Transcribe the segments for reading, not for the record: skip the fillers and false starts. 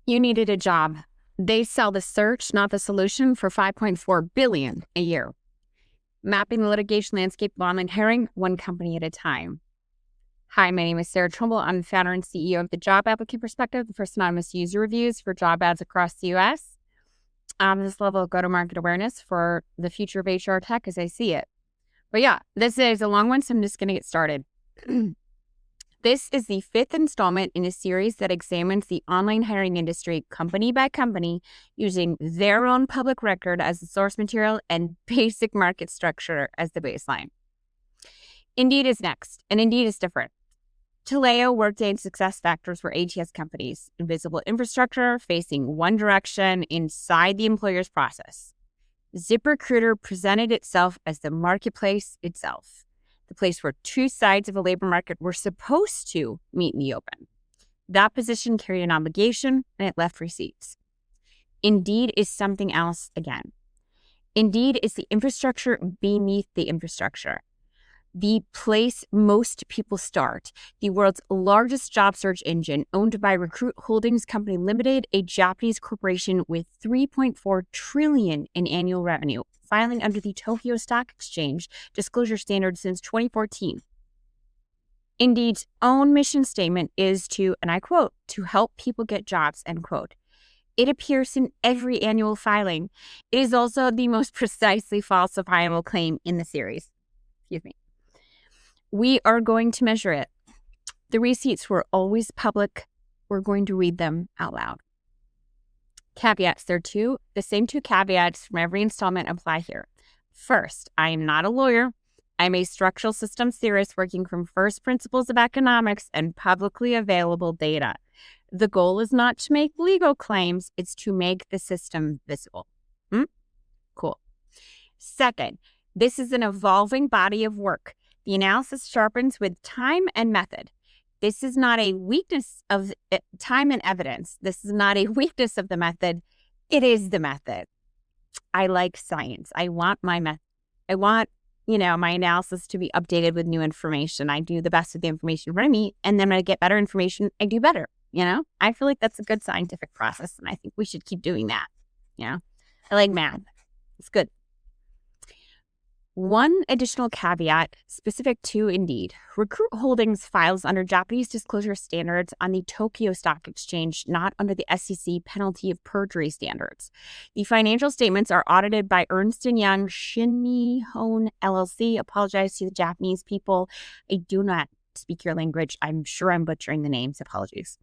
You needed a job. They sell the search, not the solution, for $5.4 billion a year. Mapping the litigation landscape of online hiring, one company at a time. Hi, my name is Sarah Trumbull. I'm the founder and CEO of the Job Applicant Perspective, the first anonymous user reviews for job ads across the U.S. This level of go-to-market awareness for the future of HR tech as I see it. But yeah, this is a long one, so I'm just going to get started. This is the fifth installment in a series that examines the online hiring industry company by company using their own public record as the source material and basic market structure as the baseline. Indeed is next, and Indeed is different. Taleo, Workday, and SuccessFactors were ATS companies, invisible infrastructure facing one direction inside the employer's process. ZipRecruiter presented itself as the marketplace itself, the place where two sides of a labor market were supposed to meet in the open. That position carried an obligation, and it left receipts. Indeed is something else again. Indeed is the infrastructure beneath the infrastructure. The place most people start, the world's largest job search engine, owned by Recruit Holdings Company Limited, a Japanese corporation with $3.4 trillion in annual revenue, filing under the Tokyo Stock Exchange disclosure standard since 2014. Indeed's own mission statement is to, and I quote, to help people get jobs, end quote. It appears in every annual filing. It is also the most precisely falsifiable claim in the series. Excuse me. We are going to measure it. The receipts were always public. We're going to read them out loud. Caveats. The same two caveats from every installment apply here. First, I am not a lawyer. I'm a structural systems theorist working from first principles of economics and publicly available data. The goal is not to make legal claims. It's to make the system visible. Cool. Second, this is an evolving body of work. The analysis sharpens with time and method. This is not a weakness of time and evidence. This is not a weakness of the method. It is the method. I like science. I want my method. I want, my analysis to be updated with new information. I do the best with the information in front of me, and then when I get better information, I do better. I feel like that's a good scientific process, and I think we should keep doing that. I like math. It's good. One additional caveat specific to Indeed. Recruit Holdings files under Japanese disclosure standards on the Tokyo Stock Exchange, not under the SEC penalty of perjury standards. The financial statements are audited by Ernst & Young Shinihon LLC. Apologize to the Japanese people. I do not speak your language. I'm sure I'm butchering the names. Apologies.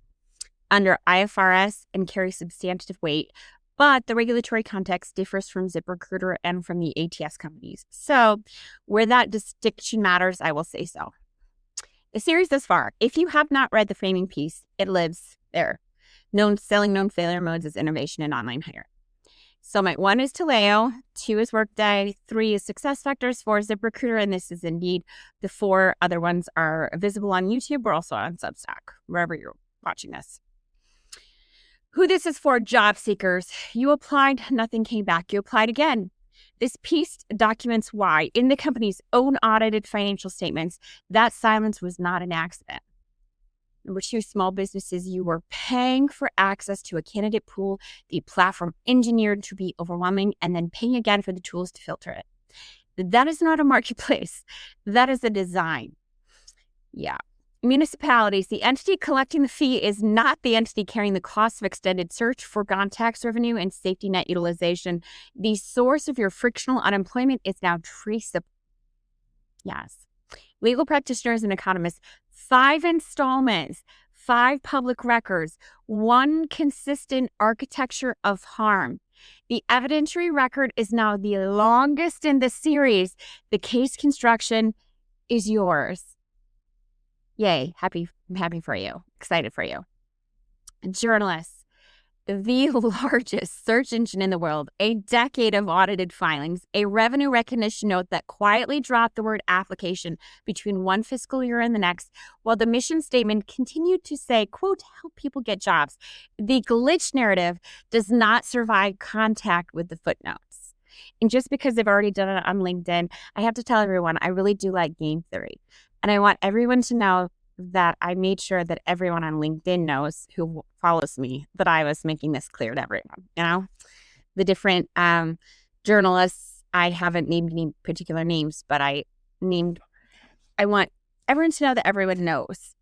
Under IFRS and carry substantive weight, but the regulatory context differs from ZipRecruiter and from the ATS companies. So where that distinction matters, I will say so. The series thus far, if you have not read the framing piece, it lives there. Selling known failure modes as innovation in online hiring. Installment 1 is Taleo, 2 is Workday, 3 is SuccessFactors, 4 is ZipRecruiter, and this is Indeed. The 4 other ones are visible on YouTube. We're also on Substack, wherever you're watching this. Who this is for, job seekers. You applied, nothing came back. You applied again. This piece documents why, in the company's own audited financial statements, that silence was not an accident. Number 2, small businesses, you were paying for access to a candidate pool, the platform engineered to be overwhelming, and then paying again for the tools to filter it. That is not a marketplace. That is a design. Yeah. Municipalities, the entity collecting the fee is not the entity carrying the cost of extended search, foregone tax revenue, and safety net utilization. The source of your frictional unemployment is now traceable. Yes. Legal practitioners and economists, 5 installments, 5 public records, 1 consistent architecture of harm. The evidentiary record is now the longest in the series. The case construction is yours. Yay, I'm happy for you, excited for you. Journalists, the largest search engine in the world, a decade of audited filings, a revenue recognition note that quietly dropped the word application between one fiscal year and the next, while the mission statement continued to say, quote, help people get jobs. The glitch narrative does not survive contact with the footnotes. And just because I've already done it on LinkedIn, I have to tell everyone I really do like game theory. And I want everyone to know that I made sure that everyone on LinkedIn knows who follows me that I was making this clear to everyone. The different journalists, I haven't named any particular names, but I want everyone to know that everyone knows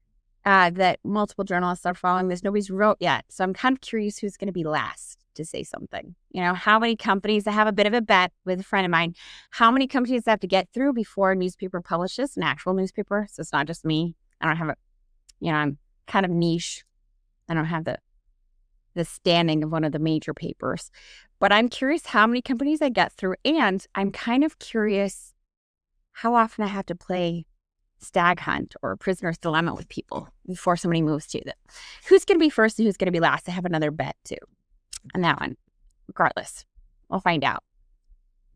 that multiple journalists are following this. Nobody's wrote yet. So I'm kind of curious who's going to be last to say something. How many companies, I have a bit of a bet with a friend of mine, how many companies I have to get through before a newspaper publishes, an actual newspaper. So it's not just me. I don't have I'm kind of niche. I don't have the standing of one of the major papers. But I'm curious how many companies I get through. And I'm kind of curious how often I have to play stag hunt or prisoner's dilemma with people before somebody moves to them. Who's going to be first and who's going to be last? I have another bet too on that one. Regardless, we'll find out.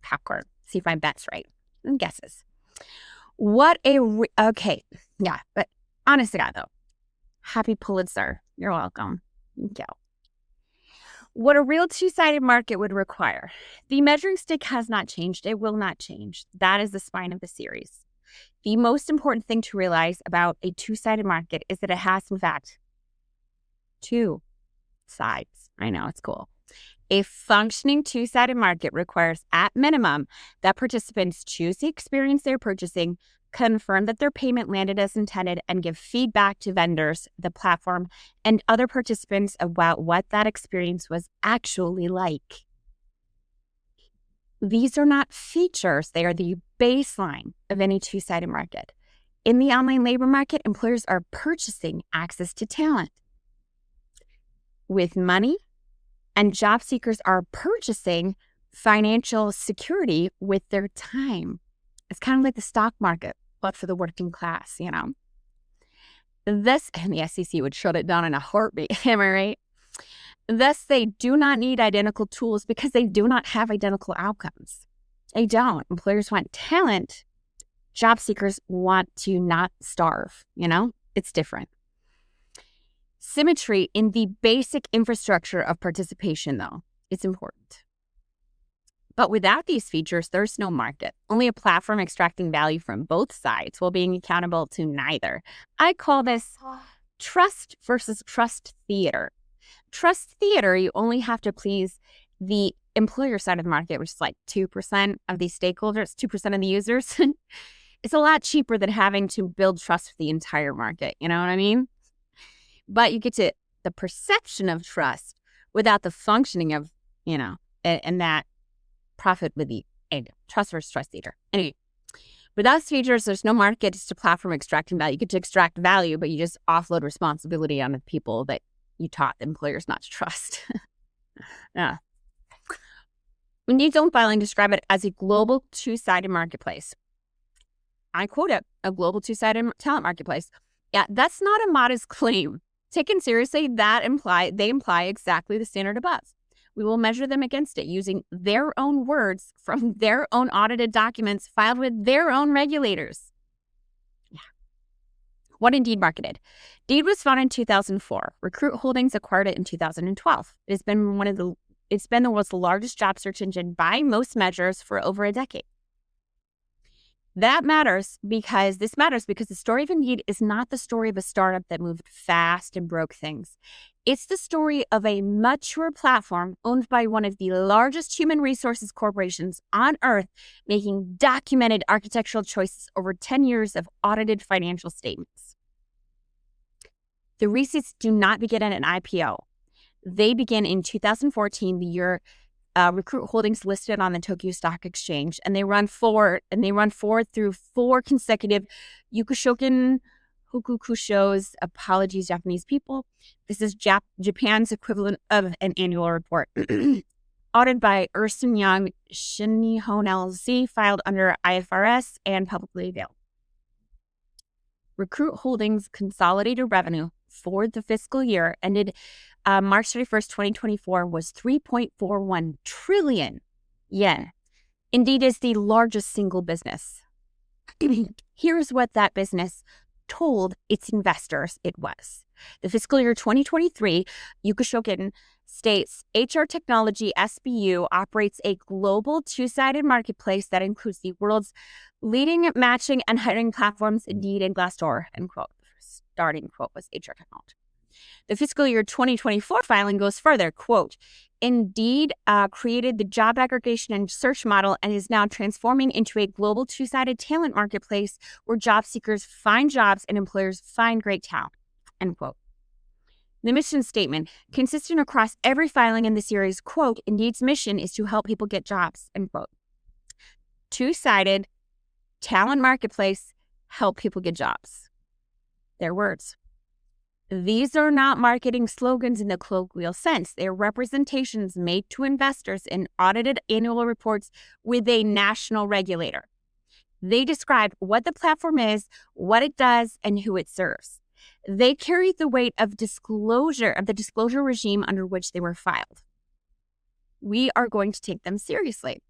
Popcorn. See if my bet's right. And guesses. Okay. Yeah, but honest to God though, happy Pulitzer. You're welcome. Thank you. What a real two-sided market would require. The measuring stick has not changed. It will not change. That is the spine of the series. The most important thing to realize about a two-sided market is that it has, in fact, two sides. I know, it's cool. A functioning two-sided market requires, at minimum, that participants choose the experience they're purchasing, confirm that their payment landed as intended, and give feedback to vendors, the platform, and other participants about what that experience was actually like. These are not features. They are the baseline of any two-sided market. In the online labor market, employers are purchasing access to talent with money, and job seekers are purchasing financial security with their time. It's kind of like the stock market, but for the working class, This, and the SEC would shut it down in a heartbeat, am I right? Thus, they do not need identical tools because they do not have identical outcomes. They don't. Employers want talent. Job seekers want to not starve, It's different. Symmetry in the basic infrastructure of participation, though, it's important. But without these features, there's no market. Only a platform extracting value from both sides while being accountable to neither. I call this trust versus trust theater. Trust theater, you only have to please the employer side of the market, which is like 2% of the stakeholders, 2% of the users. It's a lot cheaper than having to build trust for the entire market. You know what I mean? But you get to the perception of trust without the functioning of, and that profit with the trust versus trust theater. Anyway, without features, there's no market. It's a platform extracting value. You get to extract value, but you just offload responsibility on the people that you taught employers not to trust. Yeah. When you don't filing, describe it as a global two-sided marketplace. I quote it, a global two-sided talent marketplace. Yeah, that's not a modest claim. Taken seriously, they imply exactly the standard above. We will measure them against it using their own words from their own audited documents filed with their own regulators. Yeah. What Indeed marketed. Indeed was founded in 2004. Recruit Holdings acquired it in 2012. It's been the world's largest job search engine by most measures for over a decade. This matters because the story of Indeed is not the story of a startup that moved fast and broke things. It's the story of a mature platform owned by one of the largest human resources corporations on earth, making documented architectural choices over 10 years of audited financial statements. The receipts do not begin at an IPO. They begin in 2014, the year Recruit Holdings listed on the Tokyo Stock Exchange, and they run forward through 4 consecutive Yukushoken Hokuku shows. Apologies, Japanese people. This is Japan's equivalent of an annual report. Audited by Ernst & Young Shinihon LLC, filed under IFRS and publicly available. Recruit Holdings' consolidated revenue for the fiscal year ended March 31st, 2024 was 3.41 trillion yen. Indeed is the largest single business. Here's what that business told its investors it was. The fiscal year 2023, Yukushoken states, HR Technology SBU operates a global two-sided marketplace that includes the world's leading matching and hiring platforms, Indeed and Glassdoor, end quote. starting quote was HR talent. The fiscal year 2024 filing goes further, quote, Indeed created the job aggregation and search model and is now transforming into a global two-sided talent marketplace where job seekers find jobs and employers find great talent, end quote. The mission statement, consistent across every filing in the series, quote, Indeed's mission is to help people get jobs, end quote. Two-sided talent marketplace, help people get jobs. Their words. These are not marketing slogans in the colloquial sense. They are representations made to investors in audited annual reports with a national regulator. They describe what the platform is, what it does, and who it serves. They carry the weight of the disclosure regime under which they were filed. We are going to take them seriously.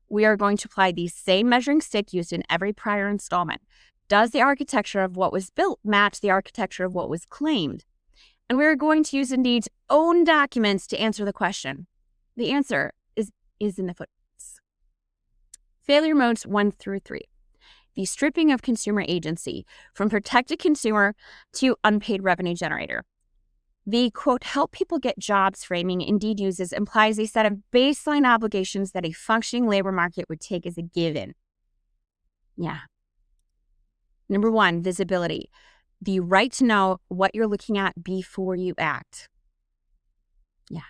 We are going to apply the same measuring stick used in every prior installment. Does the architecture of what was built match the architecture of what was claimed? And we're going to use Indeed's own documents to answer the question. The answer is in the footnotes. Failure modes 1 through 3. The stripping of consumer agency from protected consumer to unpaid revenue generator. The, quote, help people get jobs framing Indeed uses implies a set of baseline obligations that a functioning labor market would take as a given. Yeah. Number 1, visibility. The right to know what you're looking at before you act. Yeah.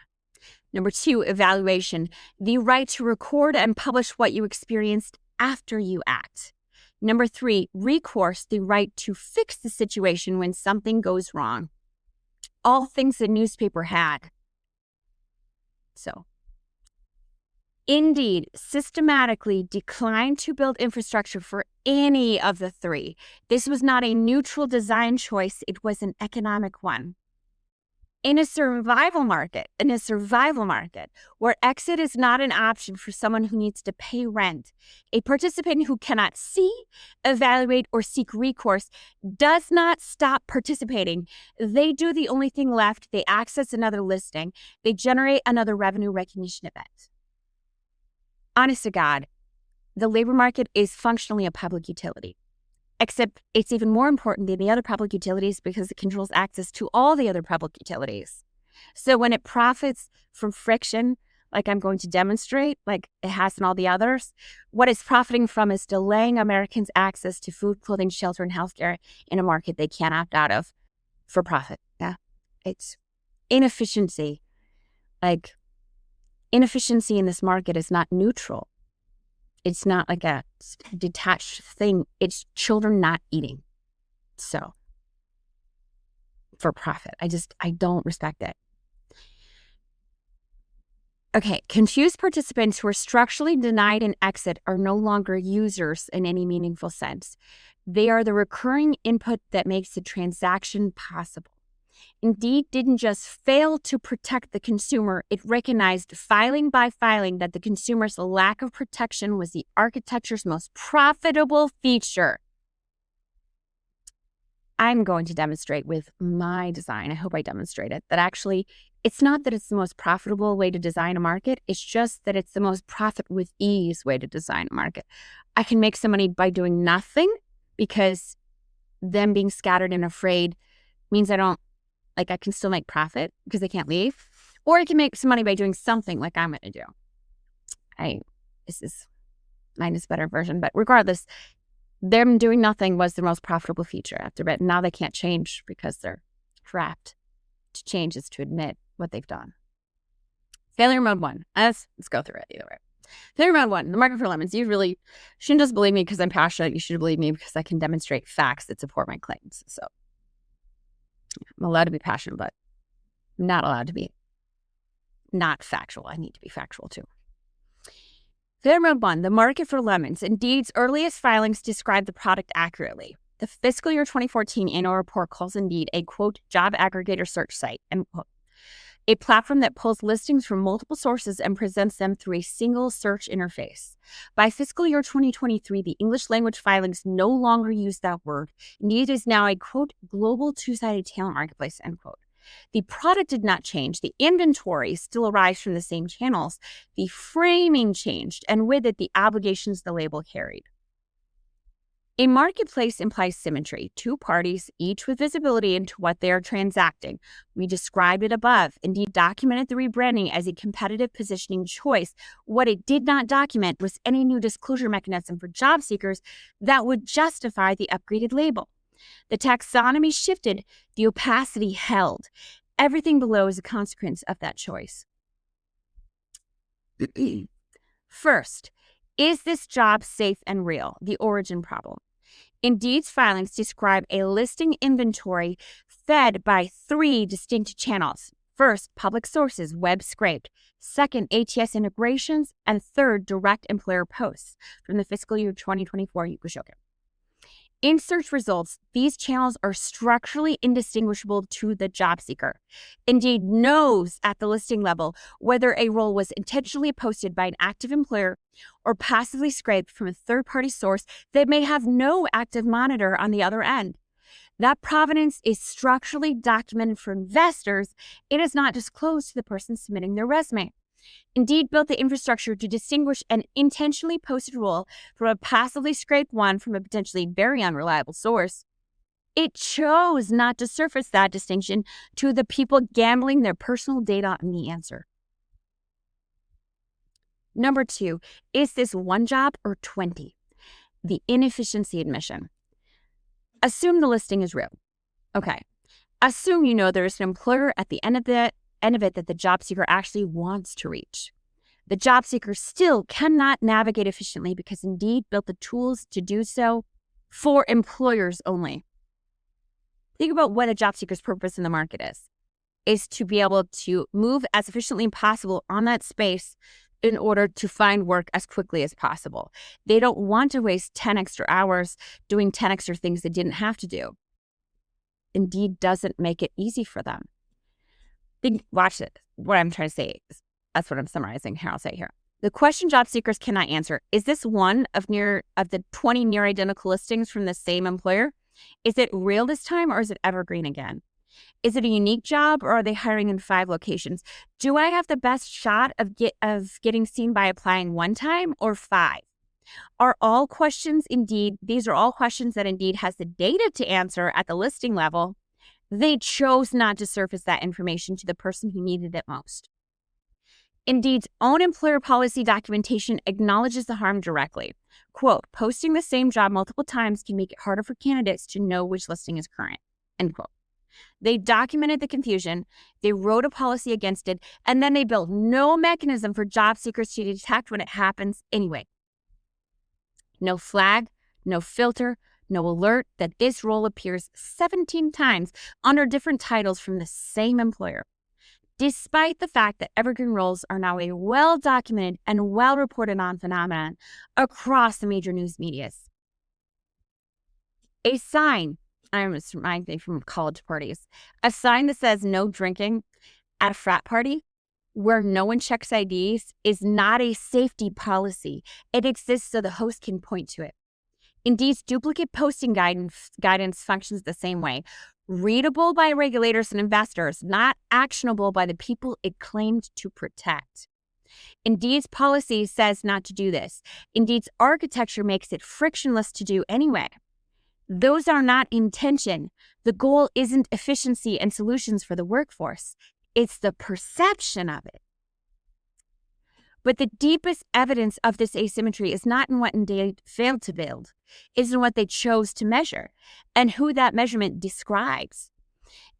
Number 2, evaluation. The right to record and publish what you experienced after you act. Number 3, recourse. The right to fix the situation when something goes wrong. All things the newspaper had. So, Indeed systematically declined to build infrastructure for any of the 3. This was not a neutral design choice. It was an economic one. In a survival market, where exit is not an option for someone who needs to pay rent, a participant who cannot see, evaluate, or seek recourse does not stop participating. They do the only thing left. They access another listing. They generate another revenue recognition event. Honest to God, the labor market is functionally a public utility, except it's even more important than the other public utilities because it controls access to all the other public utilities. So when it profits from friction, like I'm going to demonstrate, like it has in all the others, what it's profiting from is delaying Americans' access to food, clothing, shelter, and healthcare in a market they can't opt out of for profit. Yeah, it's inefficiency. Like, inefficiency in this market is not neutral. It's not like a detached thing. It's children not eating. So, for profit. I don't respect it. Okay, confused participants who are structurally denied an exit are no longer users in any meaningful sense. They are the recurring input that makes the transaction possible. Indeed didn't just fail to protect the consumer, it recognized filing by filing that the consumer's lack of protection was the architecture's most profitable feature. I'm going to demonstrate with my design, I hope I demonstrate it, that actually it's not that it's the most profitable way to design a market, it's just that it's the most profit with ease way to design a market. I can make some money by doing nothing because them being scattered and afraid means I can still make profit because they can't leave. Or I can make some money by doing something like I'm going to do. This is mine is a better version, but regardless, them doing nothing was the most profitable feature after it. Now they can't change because they're trapped. To change is to admit what they've done. Failure mode 1. Let's go through it either way. Failure mode 1, the market for lemons. You really shouldn't just believe me because I'm passionate. You should believe me because I can demonstrate facts that support my claims. So I'm allowed to be passionate, but I'm not allowed to be not factual. I need to be factual too. Failure mode 1, the market for lemons. Indeed's earliest filings describe the product accurately. The fiscal year 2014 annual report calls Indeed a, quote, job aggregator search site, end quote. A platform that pulls listings from multiple sources and presents them through a single search interface. By fiscal year 2023, the English language filings no longer use that word. Indeed is now a, quote, global two-sided talent marketplace, end quote. The product did not change. The inventory still arrives from the same channels. The framing changed, and with it, the obligations the label carried. A marketplace implies symmetry, two parties, each with visibility into what they are transacting. We described it above. Indeed documented the rebranding as a competitive positioning choice. What it did not document was any new disclosure mechanism for job seekers that would justify the upgraded label. The taxonomy shifted, the opacity held. Everything below is a consequence of that choice. First, is this job safe and real? The origin problem. Indeed's filings describe a listing inventory fed by three distinct channels. First, public sources, web scraped. Second, ATS integrations. And third, direct employer posts from the fiscal year 2024 Yukushoken. In search results, these channels are structurally indistinguishable to the job seeker. Indeed knows at the listing level whether a role was intentionally posted by an active employer or passively scraped from a third-party source that may have no active monitor on the other end. That provenance is structurally documented for investors. It is not disclosed to the person submitting their resume. Indeed built the infrastructure to distinguish an intentionally posted role from a passively scraped one from a potentially very unreliable source. It chose not to surface that distinction to the people gambling their personal data on the answer. Number 2, is this one job or 20? The inefficiency admission. Assume the listing is real. Okay. Assume you know there's an employer at the end of it that the job seeker actually wants to reach. The job seeker still cannot navigate efficiently because Indeed built the tools to do so for employers only. Think about what a job seeker's purpose in the market is to be able to move as efficiently as possible on that space in order to find work as quickly as possible. They don't want to waste 10 extra hours doing 10 extra things they didn't have to do. Indeed doesn't make it easy for them. Watch it. What I'm trying to say is, that's what I'm summarizing here. I'll say here. The question job seekers cannot answer, is this one of the 20 near identical listings from the same employer? Is it real this time or is it evergreen again? Is it a unique job or are they hiring in 5 locations? Do I have the best shot of getting seen by applying one time or 5? Are all questions Indeed, these are all questions that Indeed has the data to answer at the listing level. They chose not to surface that information to the person who needed it most. Indeed's own employer policy documentation acknowledges the harm directly. Quote, posting the same job multiple times can make it harder for candidates to know which listing is current. End quote. They documented the confusion, they wrote a policy against it, and then they built no mechanism for job seekers to detect when it happens anyway. No flag, no filter, no alert that this role appears 17 times under different titles from the same employer. Despite the fact that evergreen roles are now a well-documented and well-reported on phenomenon across the major news medias. A sign, this reminds me from college parties, a sign that says no drinking at a frat party where no one checks IDs is not a safety policy. It exists so the host can point to it. Indeed's duplicate posting guidance functions the same way. Readable by regulators and investors, not actionable by the people it claimed to protect. Indeed's policy says not to do this. Indeed's architecture makes it frictionless to do anyway. Those are not intention. The goal isn't efficiency and solutions for the workforce. It's the perception of it. But the deepest evidence of this asymmetry is not in what Indeed failed to build, it's in what they chose to measure and who that measurement describes.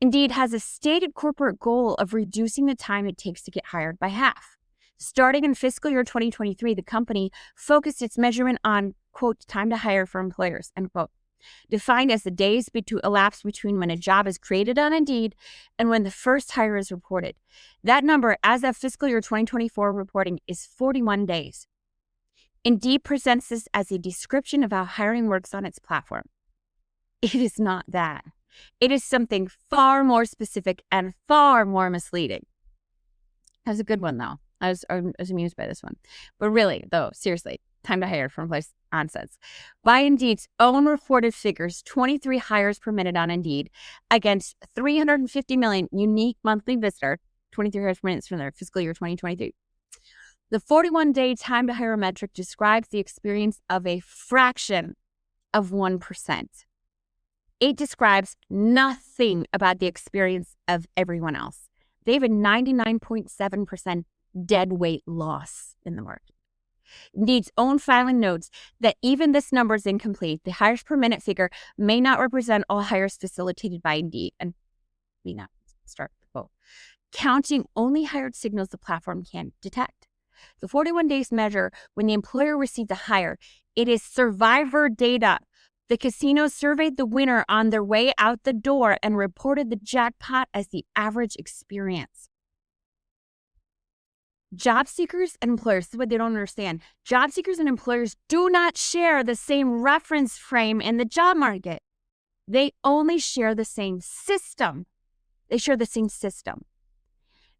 Indeed has a stated corporate goal of reducing the time it takes to get hired by half. Starting in fiscal year 2023, the company focused its measurement on, quote, time to hire for employers, end quote, defined as the days elapsed between when a job is created on Indeed and when the first hire is reported. That number, as of fiscal year 2024 reporting, is 41 days. Indeed presents this as a description of how hiring works on its platform. It is not that. It is something far more specific and far more misleading. That's a good one, though. I was amused by this one. But really, though, seriously, time to hire from place onsets. By Indeed's own reported figures, 23 hires per minute on Indeed against 350 million unique monthly visitors, 23 hires per minute from their fiscal year 2023. The 41-day time to hire metric describes the experience of a fraction of 1%. It describes nothing about the experience of everyone else. They have a 99.7% dead weight loss in the market. Indeed's own filing notes that even this number is incomplete. The hires per minute figure may not represent all hires facilitated by Indeed. And we not start the quote. Counting only hired signals the platform can detect. The 41 days measure when the employer receives a hire. It is survivor data. The casino surveyed the winner on their way out the door and reported the jackpot as the average experience. Job seekers and employers, this is what they don't understand. Job seekers and employers do not share the same reference frame in the job market. They only share the same system. They share the same system.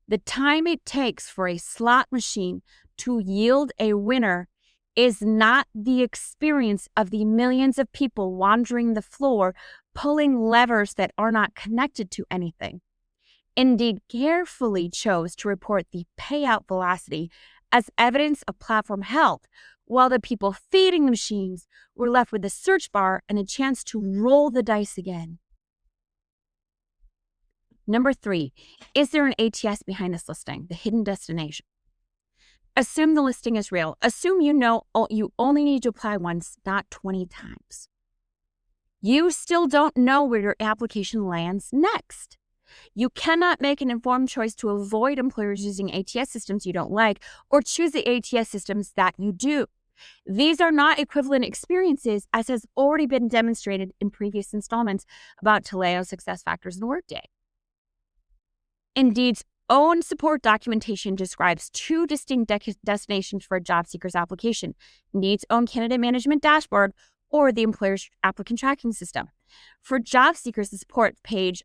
The time it takes for a slot machine to yield a winner is not the experience of the millions of people wandering the floor, pulling levers that are not connected to anything. Indeed carefully chose to report the payout velocity as evidence of platform health, while the people feeding the machines were left with a search bar and a chance to roll the dice again. Number 3, is there an ATS behind this listing, the hidden destination? Assume the listing is real. Assume you know you only need to apply once, not 20 times. You still don't know where your application lands next. You cannot make an informed choice to avoid employers using ATS systems you don't like or choose the ATS systems that you do. These are not equivalent experiences, as has already been demonstrated in previous installments about Taleo, SuccessFactors, and Workday. Indeed's own support documentation describes 2 distinct destinations for a job seeker's application: Indeed's own candidate management dashboard or the employer's applicant tracking system. For job seekers, the support page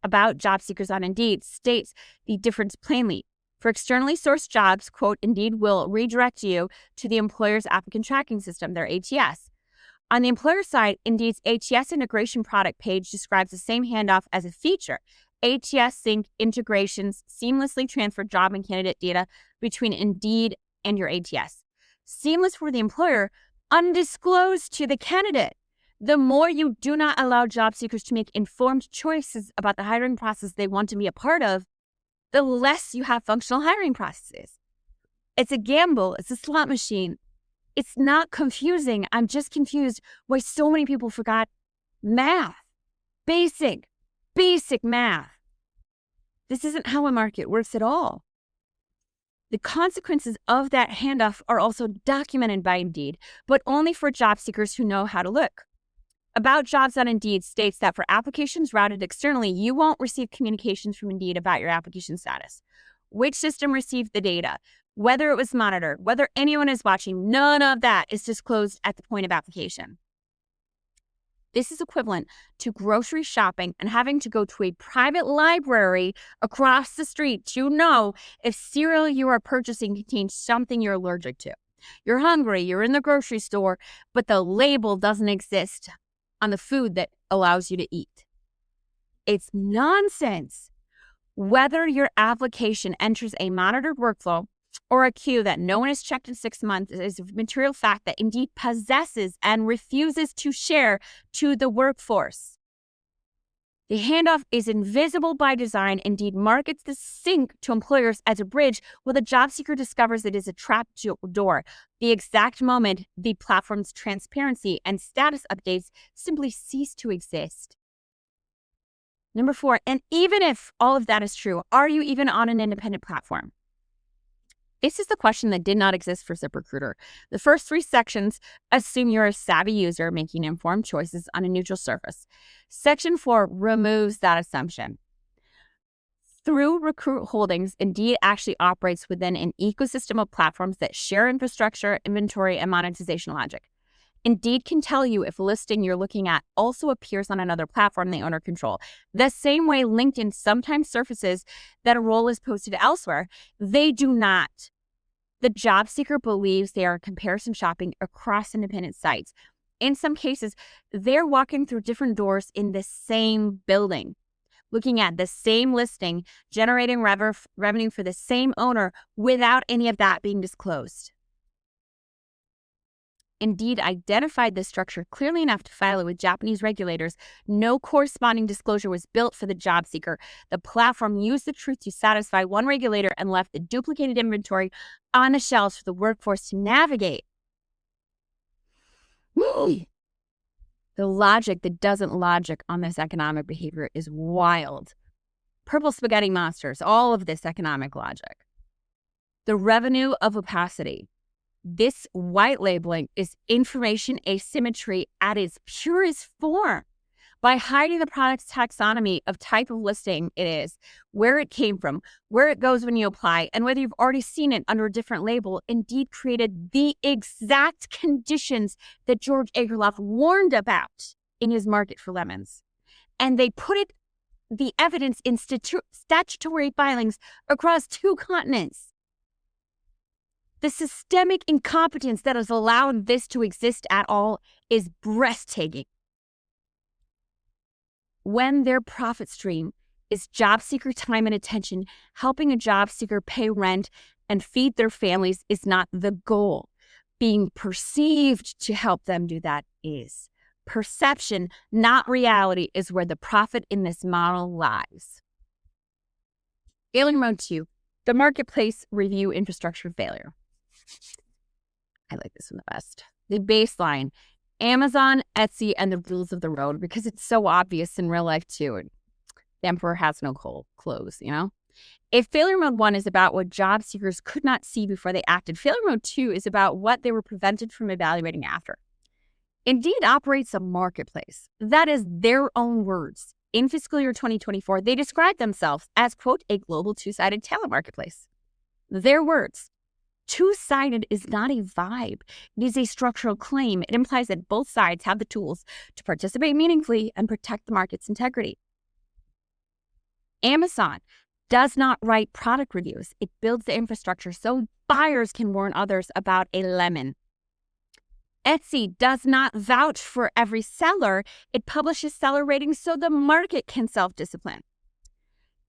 about job seekers on Indeed states the difference plainly. For externally sourced jobs, quote, Indeed will redirect you to the employer's applicant tracking system, their ATS. On the employer side, Indeed's ATS integration product page describes the same handoff as a feature. ATS sync integrations seamlessly transfer job and candidate data between Indeed and your ATS. Seamless for the employer, undisclosed to the candidate. The more you do not allow job seekers to make informed choices about the hiring process they want to be a part of, the less you have functional hiring processes. It's a gamble. It's a slot machine. It's not confusing. I'm just confused why so many people forgot math. Basic math. This isn't how a market works at all. The consequences of that handoff are also documented by Indeed, but only for job seekers who know how to look. About Jobs on Indeed states that for applications routed externally, you won't receive communications from Indeed about your application status, which system received the data, whether it was monitored, whether anyone is watching. None of that is disclosed at the point of application. This is equivalent to grocery shopping and having to go to a private library across the street to know if cereal you are purchasing contains something you're allergic to. You're hungry, you're in the grocery store, but the label doesn't exist on the food that allows you to eat. It's nonsense. Whether your application enters a monitored workflow or a queue that no one has checked in 6 months is a material fact that Indeed possesses and refuses to share to the workforce. The handoff is invisible by design. Indeed markets the sync to employers as a bridge, while the job seeker discovers it is a trap door. The exact moment the platform's transparency and status updates simply cease to exist. Number 4, and even if all of that is true, are you even on an independent platform? This is the question that did not exist for ZipRecruiter. The first 3 sections assume you're a savvy user making informed choices on a neutral surface. Section 4 removes that assumption. Through Recruit Holdings, Indeed actually operates within an ecosystem of platforms that share infrastructure, inventory, and monetization logic. Indeed can tell you if a listing you're looking at also appears on another platform they own or control. The same way LinkedIn sometimes surfaces that a role is posted elsewhere, they do not. The job seeker believes they are comparison shopping across independent sites. In some cases, they're walking through different doors in the same building, looking at the same listing, generating revenue for the same owner without any of that being disclosed. Indeed identified this structure clearly enough to file it with Japanese regulators. No corresponding disclosure was built for the job seeker. The platform used the truth to satisfy one regulator and left the duplicated inventory on the shelves for the workforce to navigate. The logic that doesn't logic on this economic behavior is wild. Purple spaghetti monsters, all of this economic logic. The revenue of opacity. This white labeling is information asymmetry at its purest form. By hiding the product's taxonomy of type of listing it is, where it came from, where it goes when you apply, and whether you've already seen it under a different label, Indeed created the exact conditions that George Agerlof warned about in his Market for Lemons. And they put the evidence in statutory filings across 2 continents. The systemic incompetence that has allowed this to exist at all is breathtaking. When their profit stream is job seeker time and attention, helping a job seeker pay rent and feed their families is not the goal. Being perceived to help them do that is. Perception, not reality, is where the profit in this model lies. Failing mode 2, the marketplace review infrastructure failure. I like this one the best. The baseline, Amazon, Etsy, and the rules of the road, because it's so obvious in real life too. The emperor has no clothes, you know? If failure mode 1 is about what job seekers could not see before they acted, failure mode 2 is about what they were prevented from evaluating after. Indeed operates a marketplace. That is their own words. In fiscal year 2024, they described themselves as, quote, a global two-sided talent marketplace. Their words. Two-sided is not a vibe. It is a structural claim. It implies that both sides have the tools to participate meaningfully and protect the market's integrity. Amazon does not write product reviews. It builds the infrastructure so buyers can warn others about a lemon. Etsy does not vouch for every seller. It publishes seller ratings so the market can self-discipline.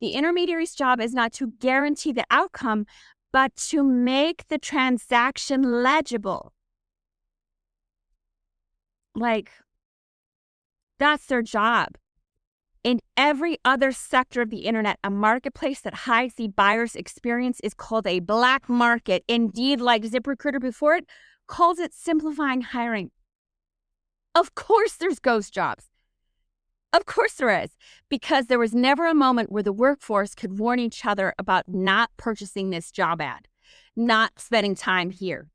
The intermediary's job is not to guarantee the outcome, but to make the transaction legible. Like, that's their job. In every other sector of the internet, a marketplace that hides the buyer's experience is called a black market. Indeed, like ZipRecruiter before it, calls it simplifying hiring. Of course there's ghost jobs. Of course there is, because there was never a moment where the workforce could warn each other about not purchasing this job ad, not spending time here.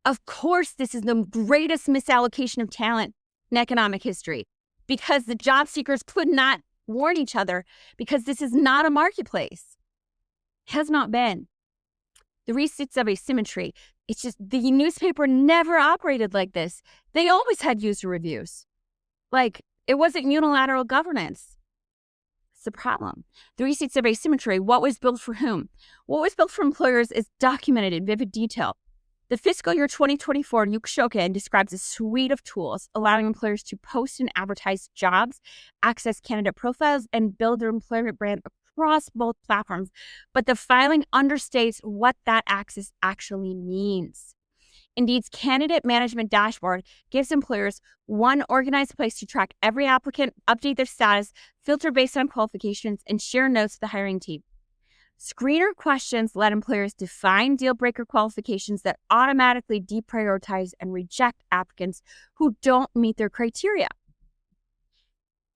Of course, this is the greatest misallocation of talent in economic history, because the job seekers could not warn each other, because this is not a marketplace. It has not been. The receipts of asymmetry. It's just the newspaper never operated like this. They always had user reviews. Like, it wasn't unilateral governance. It's the problem. The receipts of asymmetry, what was built for whom? What was built for employers is documented in vivid detail. The fiscal year 2024 Yukshoken describes a suite of tools allowing employers to post and advertise jobs, access candidate profiles, and build their employment brand across both platforms. But the filing understates what that access actually means. Indeed's candidate management dashboard gives employers one organized place to track every applicant, update their status, filter based on qualifications, and share notes with the hiring team. Screener questions let employers define deal-breaker qualifications that automatically deprioritize and reject applicants who don't meet their criteria.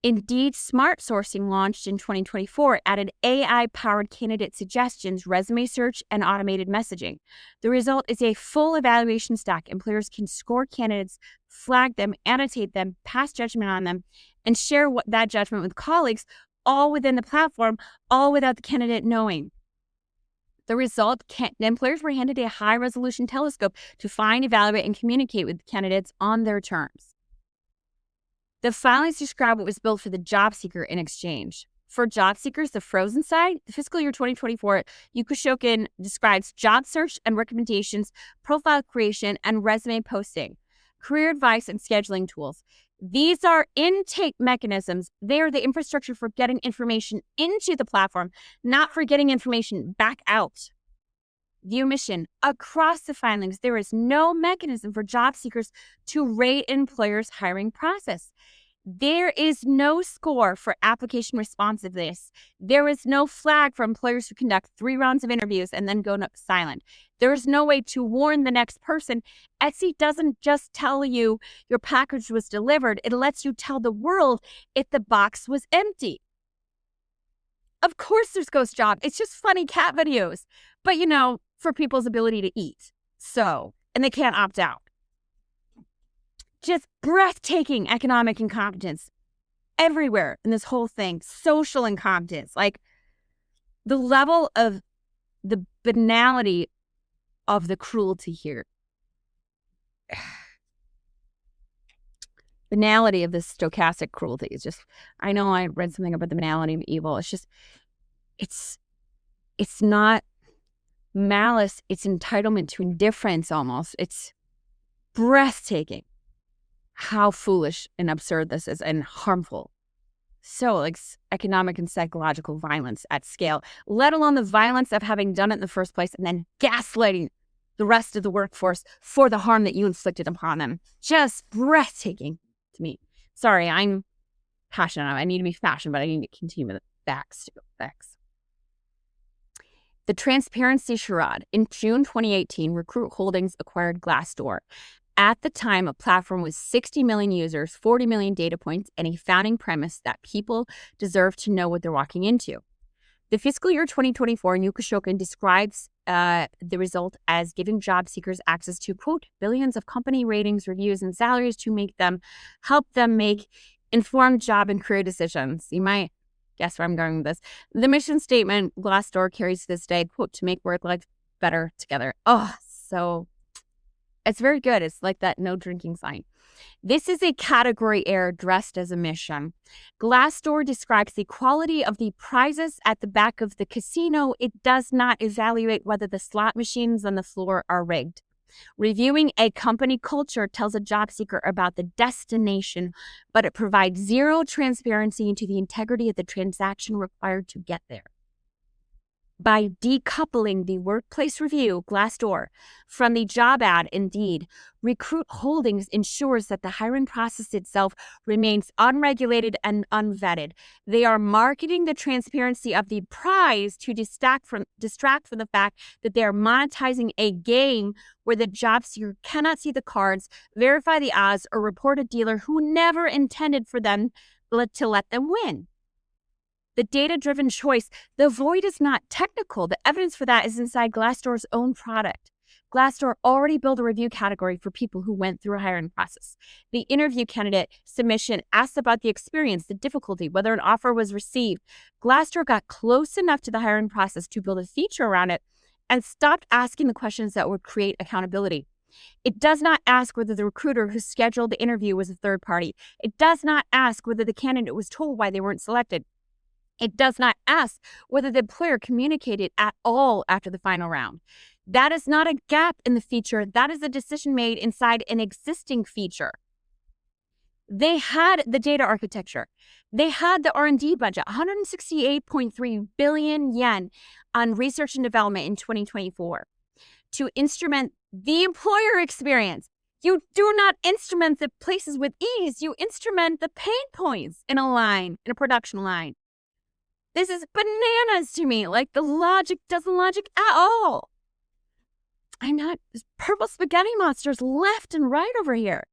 Indeed Smart Sourcing launched in 2024 added AI-powered candidate suggestions, resume search, and automated messaging. The result is a full evaluation stack. Employers can score candidates, flag them, annotate them, pass judgment on them, and share that judgment with colleagues, all within the platform, all without the candidate knowing. The result, the employers were handed a high-resolution telescope to find, evaluate, and communicate with candidates on their terms. The filings describe what was built for the job seeker in exchange. For job seekers, the frozen side, the fiscal year 2024 Yukushoken describes job search and recommendations, profile creation, and resume posting, career advice, and scheduling tools. These are intake mechanisms. They are the infrastructure for getting information into the platform, not for getting information back out. view mission. Across the filings, there is no mechanism for job seekers to rate employers' hiring process. There is no score for application responsiveness. There is no flag for employers who conduct 3 rounds of interviews and then go silent. There is no way to warn the next person. Etsy doesn't just tell you your package was delivered. It lets you tell the world if the box was empty. Of course there's ghost job. It's just funny cat videos. But, for people's ability to eat. And they can't opt out. Just breathtaking economic incompetence everywhere in this whole thing. Social incompetence. Like, the level of the banality of the cruelty here. Banality of this stochastic cruelty is just, I know I read something about the banality of evil. It's just, it's not malice. It's entitlement to indifference almost. It's breathtaking how foolish and absurd this is and harmful. So, like, economic and psychological violence at scale, let alone the violence of having done it in the first place and then gaslighting the rest of the workforce for the harm that you inflicted upon them. Just breathtaking to me. Sorry, I'm passionate. I need to be fashion, but I need to continue with the facts too. Facts. The transparency charade. In June 2018, Recruit Holdings acquired Glassdoor. At the time, a platform with 60 million users, 40 million data points, and a founding premise that people deserve to know what they're walking into. The fiscal year 2024, Yuka Shokin describes the result as giving job seekers access to, quote, billions of company ratings, reviews, and salaries to help them make informed job and career decisions. You might guess where I'm going with this. The mission statement Glassdoor carries to this day, quote, to make work life better together. Oh, so it's very good. It's like that no drinking sign. This is a category error dressed as a mission. Glassdoor describes the quality of the prizes at the back of the casino. It does not evaluate whether the slot machines on the floor are rigged. Reviewing a company culture tells a job seeker about the destination, but it provides zero transparency into the integrity of the transaction required to get there. By decoupling the workplace review, Glassdoor, from the job ad, Indeed, Recruit Holdings ensures that the hiring process itself remains unregulated and unvetted. They are marketing the transparency of the prize to distract from the fact that they are monetizing a game where the job seeker cannot see the cards, verify the odds, or report a dealer who never intended for them to let them win. The data-driven choice, the void is not technical. The evidence for that is inside Glassdoor's own product. Glassdoor already built a review category for people who went through a hiring process. The interview candidate submission asked about the experience, the difficulty, whether an offer was received. Glassdoor got close enough to the hiring process to build a feature around it and stopped asking the questions that would create accountability. It does not ask whether the recruiter who scheduled the interview was a third party. It does not ask whether the candidate was told why they weren't selected. It does not ask whether the employer communicated at all after the final round. That is not a gap in the feature. That is a decision made inside an existing feature. They had the data architecture. They had the R&D budget, 168.3 billion yen on research and development in 2024 to instrument the employer experience. You do not instrument the places with ease. You instrument the pain points in a production line. This is bananas to me. Like, the logic doesn't logic at all. There's purple spaghetti monsters left and right over here.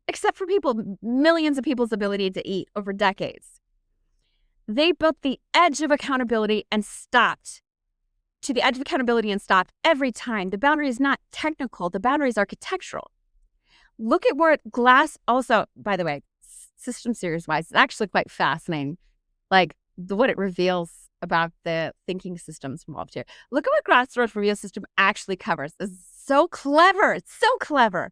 Except for millions of people's ability to eat over decades. They built the edge of accountability and stopped. To the edge of accountability and stopped every time. The boundary is not technical. The boundary is architectural. Look at where also, by the way, system series wise, it's actually quite fascinating. Like, what it reveals about the thinking systems involved here. Look at what Glassdoor's review system actually covers. It's so clever. It's so clever.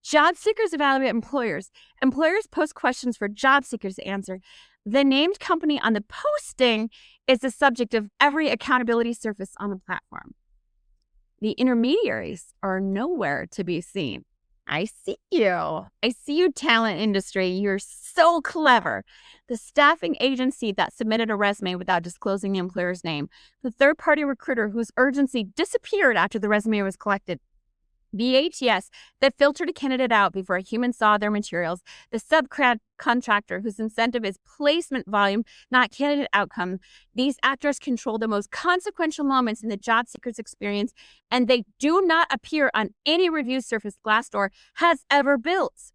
Job seekers evaluate employers. Employers post questions for job seekers to answer. The named company on the posting is the subject of every accountability surface on the platform. The intermediaries are nowhere to be seen. I see you. I see you, talent industry. You're so clever. The staffing agency that submitted a resume without disclosing the employer's name. The third-party recruiter whose urgency disappeared after the resume was collected. The ATS that filtered a candidate out before a human saw their materials. The subcontractor whose incentive is placement volume, not candidate outcome. These actors control the most consequential moments in the job seeker's experience, and they do not appear on any review surface Glassdoor has ever built.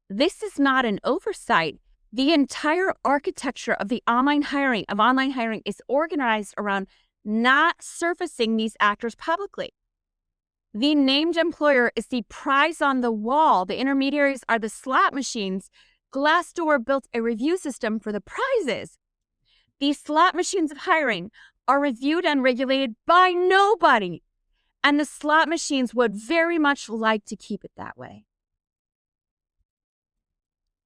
This is not an oversight. The entire architecture of online hiring is organized around not surfacing these actors publicly. The named employer is the prize on the wall. The intermediaries are the slot machines. Glassdoor built a review system for the prizes. These slot machines of hiring are reviewed and regulated by nobody, and the slot machines would very much like to keep it that way.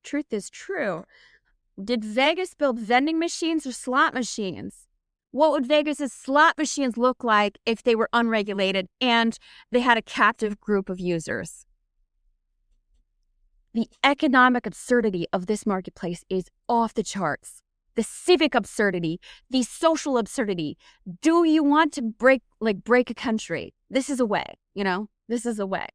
Truth is true. Did Vegas build vending machines or slot machines? What would Vegas's slot machines look like if they were unregulated and they had a captive group of users? The economic absurdity of this marketplace is off the charts. The civic absurdity, the social absurdity. Do you want to break a country? This is a way, this is a way.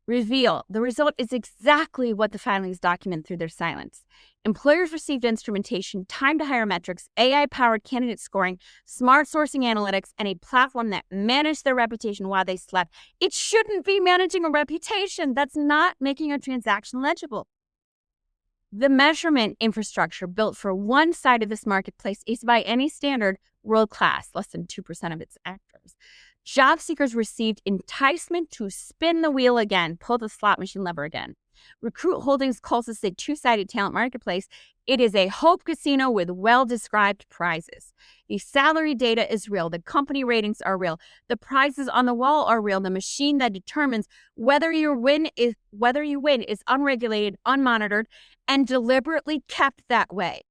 Reveal. The result is exactly what the filings document through their silence. Employers received instrumentation, time-to-hire metrics, AI-powered candidate scoring, smart sourcing analytics, and a platform that managed their reputation while they slept. It shouldn't be managing a reputation. That's not making a transaction legible. The measurement infrastructure built for one side of this marketplace is by any standard world-class, less than 2% of its actors. Job seekers received enticement to spin the wheel again, pull the slot machine lever again. Recruit Holdings calls this a two-sided talent marketplace. It is a hope casino with well-described prizes. The salary data is real. The company ratings are real. The prizes on the wall are real. The machine that determines whether you win is unregulated, unmonitored, and deliberately kept that way.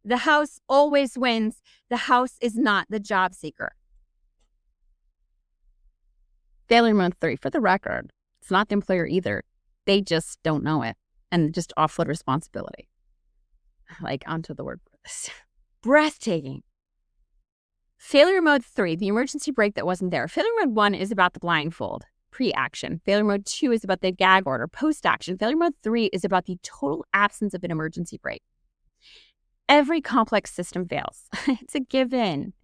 The house always wins. The house is not the job seeker. Failure mode 3, for the record, it's not the employer either. They just don't know it and just offload responsibility. Onto the WordPress. Breathtaking. Failure mode 3, the emergency brake that wasn't there. Failure mode 1 is about the blindfold, pre-action. Failure mode 2 is about the gag order, post-action. Failure mode 3 is about the total absence of an emergency brake. Every complex system fails. It's a given.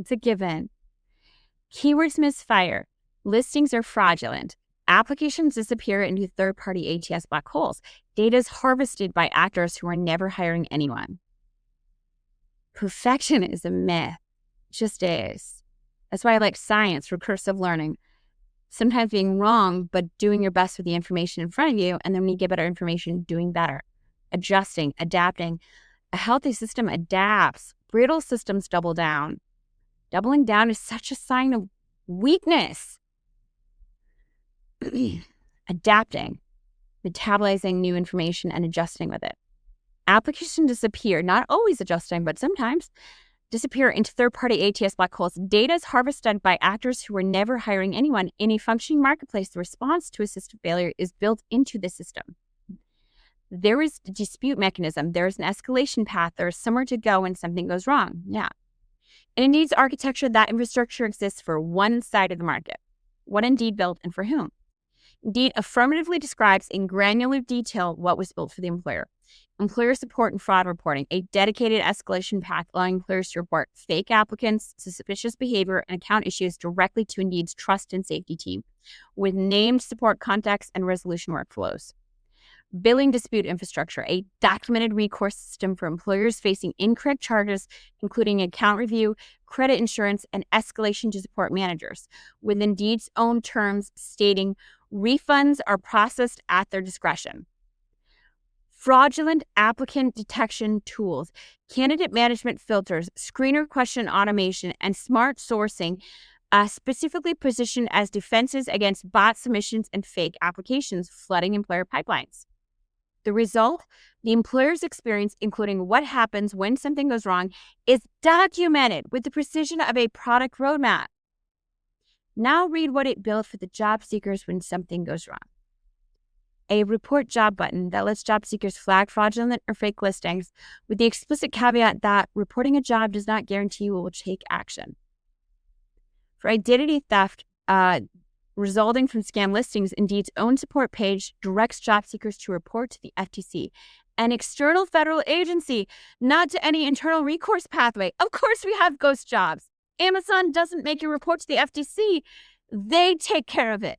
Keywords misfire. Listings are fraudulent. Applications disappear into third-party ATS black holes. Data is harvested by actors who are never hiring anyone. Perfection is a myth. It just is. That's why I like science, recursive learning. Sometimes being wrong, but doing your best with the information in front of you, and then when you get better information, doing better. Adjusting, adapting. A healthy system adapts. Brittle systems double down. Doubling down is such a sign of weakness. Adapting, metabolizing new information and adjusting with it. Applications disappear, not always adjusting, but sometimes disappear into third-party ATS black holes. Data is harvested by actors who are never hiring anyone. In a functioning marketplace, the response to a system failure is built into the system. There is a dispute mechanism. There is an escalation path. There is somewhere to go when something goes wrong. Yeah. And Indeed's architecture, that infrastructure exists for one side of the market. What Indeed built and for whom? Indeed affirmatively describes in granular detail what was built for the employer. Employer support and fraud reporting, a dedicated escalation path allowing employers to report fake applicants, suspicious behavior, and account issues directly to Indeed's trust and safety team, with named support contacts and resolution workflows. Billing dispute infrastructure, a documented recourse system for employers facing incorrect charges, including account review, credit insurance, and escalation to support managers, with Indeed's own terms stating refunds are processed at their discretion. Fraudulent applicant detection tools, candidate management filters, screener question automation, and smart sourcing specifically positioned as defenses against bot submissions and fake applications flooding employer pipelines. The result, the employer's experience, including what happens when something goes wrong, is documented with the precision of a product roadmap. Now read what it built for the job seekers when something goes wrong. A report job button that lets job seekers flag fraudulent or fake listings with the explicit caveat that reporting a job does not guarantee you will take action. For identity theft resulting from scam listings, Indeed's own support page directs job seekers to report to the FTC, an external federal agency, not to any internal recourse pathway. Of course, we have ghost jobs. Amazon doesn't make you report to the FTC. They take care of it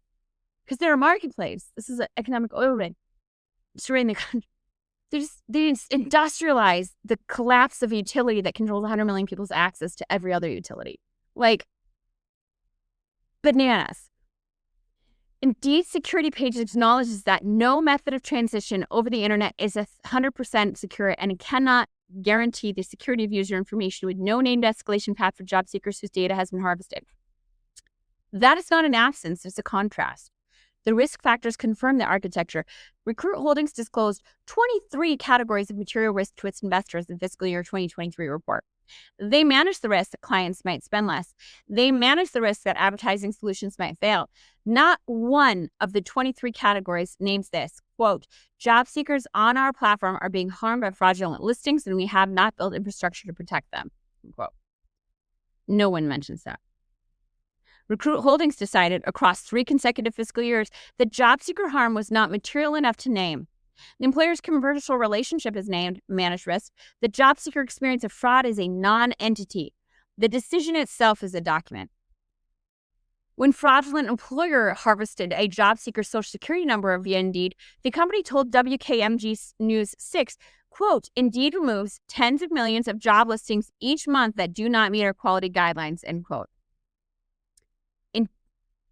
because they're a marketplace. This is an economic oil rig. It's running the country. They just industrialize the collapse of a utility that controls 100 million people's access to every other utility. Like, bananas. Indeed, security page acknowledges that no method of transition over the internet is 100% secure and it cannot guarantee the security of user information with no named escalation path for job seekers whose data has been harvested. That is not an absence, it's a contrast. The risk factors confirm the architecture. Recruit Holdings disclosed 23 categories of material risk to its investors in fiscal year 2023 report. They manage the risk that clients might spend less. They manage the risk that advertising solutions might fail. Not one of the 23 categories names this, quote, job seekers on our platform are being harmed by fraudulent listings and we have not built infrastructure to protect them, quote. No one mentions that. Recruit Holdings decided across 3 consecutive fiscal years that job seeker harm was not material enough to name. The employer's commercial relationship is named managed risk. The job seeker experience of fraud is a non-entity. The decision itself is a document. When fraudulent employer harvested a job seeker's social security number via Indeed, the company told WKMG News 6, quote, Indeed removes tens of millions of job listings each month that do not meet our quality guidelines, end quote.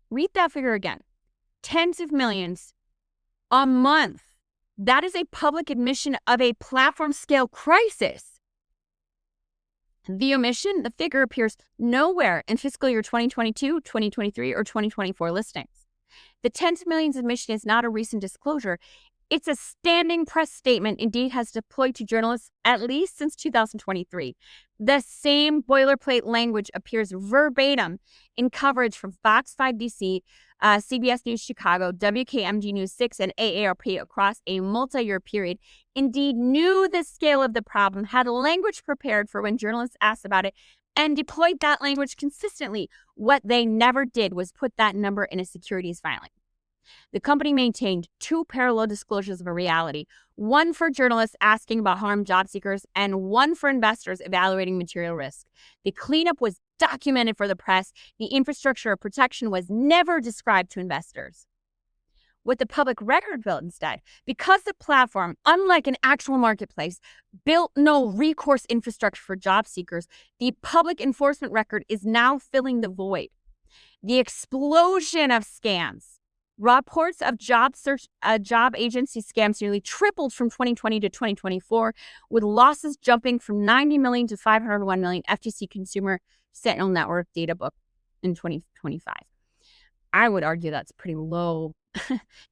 Read that figure again. Tens of millions a month. That is a public admission of a platform scale crisis. The omission, the figure appears nowhere in fiscal year 2022, 2023, or 2024 listings. The tens of millions admission is not a recent disclosure. It's a standing press statement Indeed has deployed to journalists at least since 2023. The same boilerplate language appears verbatim in coverage from Fox 5 DC, CBS News Chicago, WKMG News 6, and AARP across a multi-year period. Indeed knew the scale of the problem, had language prepared for when journalists asked about it, and deployed that language consistently. What they never did was put that number in a securities filing. The company maintained 2 parallel disclosures of a reality, one for journalists asking about harmed job seekers and one for investors evaluating material risk. The cleanup was documented for the press. The infrastructure of protection was never described to investors. What the public record built instead, because the platform, unlike an actual marketplace, built no recourse infrastructure for job seekers, the public enforcement record is now filling the void. The explosion of scams. Reports of job agency scams nearly tripled from 2020 to 2024, with losses jumping from 90 million to 501 million, FTC Consumer Sentinel Network data book in 2025. I would argue that's pretty low.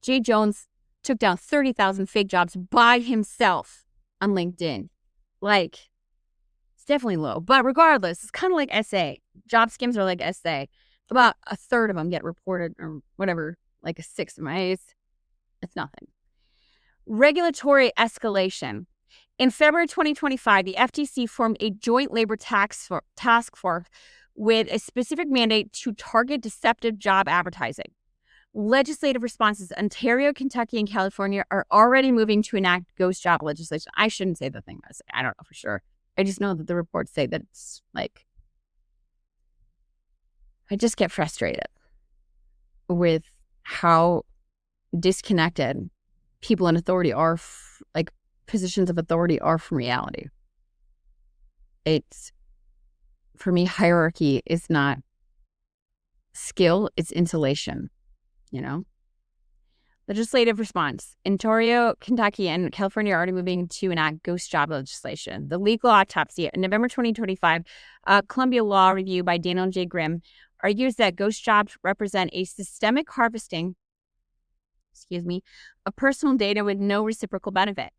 Jay Jones took down 30,000 fake jobs by himself on LinkedIn. Like, it's definitely low. But regardless, it's kind of like SA. Job scams are like SA. About a third of them get reported or whatever. Like a 6 of my A's. It's nothing. Regulatory escalation. In February 2025, the FTC formed a joint labor task force with a specific mandate to target deceptive job advertising. Legislative responses, Ontario, Kentucky, and California are already moving to enact ghost job legislation. I shouldn't say the thing I say. I don't know for sure. I just know that the reports say that it's like, I just get frustrated with how disconnected people in authority are, like positions of authority are from reality. It's, for me, hierarchy is not skill, it's insulation, you know? Legislative response. Ontario, Kentucky, and California are already moving to enact ghost job legislation. The legal autopsy. In November 2025, Columbia Law Review by Daniel J. Grimm argues that ghost jobs represent a systemic harvesting, of personal data with no reciprocal benefit.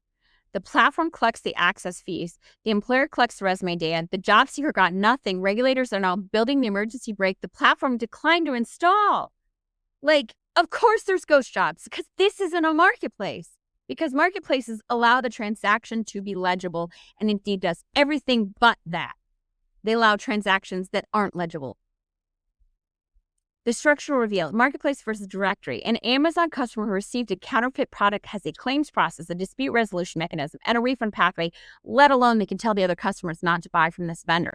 The platform collects the access fees. The employer collects the resume data. The job seeker got nothing. Regulators are now building the emergency brake. The platform declined to install. Like, of course there's ghost jobs because this isn't a marketplace. Because marketplaces allow the transaction to be legible, and Indeed does everything but that. They allow transactions that aren't legible. The structural reveal, marketplace versus directory. An Amazon customer who received a counterfeit product has a claims process, a dispute resolution mechanism, and a refund pathway, let alone they can tell the other customers not to buy from this vendor.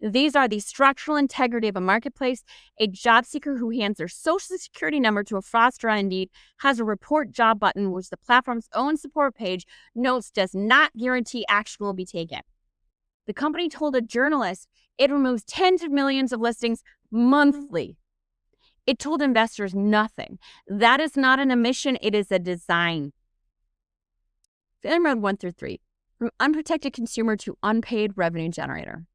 These are the structural integrity of a marketplace. A job seeker who hands their social security number to a fraudster on Indeed has a report job button, which the platform's own support page notes does not guarantee action will be taken. The company told a journalist it removes tens of millions of listings monthly. It told investors nothing. That is not an omission, it is a design. Failure mode 1 through 3. From unprotected consumer to unpaid revenue generator.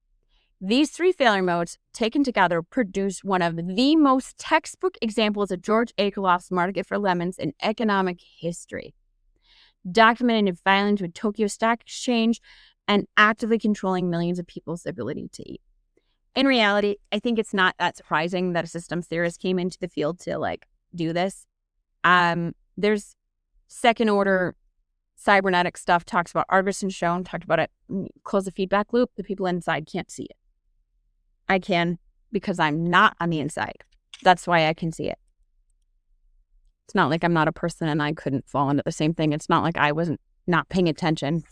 These 3 failure modes, taken together, produce one of the most textbook examples of George Akerlof's market for lemons in economic history. Documented in filings with Tokyo Stock Exchange and actively controlling millions of people's ability to eat. In reality, I think it's not that surprising that a systems theorist came into the field to do this. There's second order cybernetic stuff, talks about Argus and Schoen, talked about it, close the feedback loop. The people inside can't see it. I can because I'm not on the inside. That's why I can see it. It's not like I'm not a person and I couldn't fall into the same thing. It's not like I wasn't not paying attention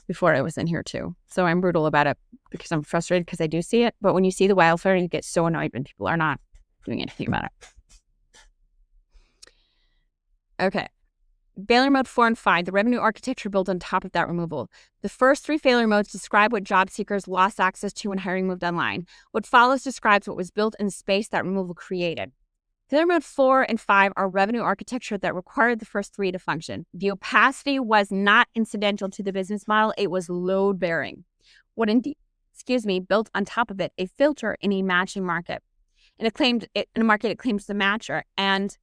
before I was in here too. So I'm brutal about it because I'm frustrated because I do see it. But when you see the wildfire, you get so annoyed when people are not doing anything about it. Okay. Failure mode 4 and 5, the revenue architecture built on top of that removal. The first 3 failure modes describe what job seekers lost access to when hiring moved online. What follows describes what was built in the space that removal created. Failure mode 4 and 5 are revenue architecture that required the first 3 to function. The opacity was not incidental to the business model. It was load-bearing. What Indeed, built on top of it, a filter in a matching market. In a market, it claims the matcher. And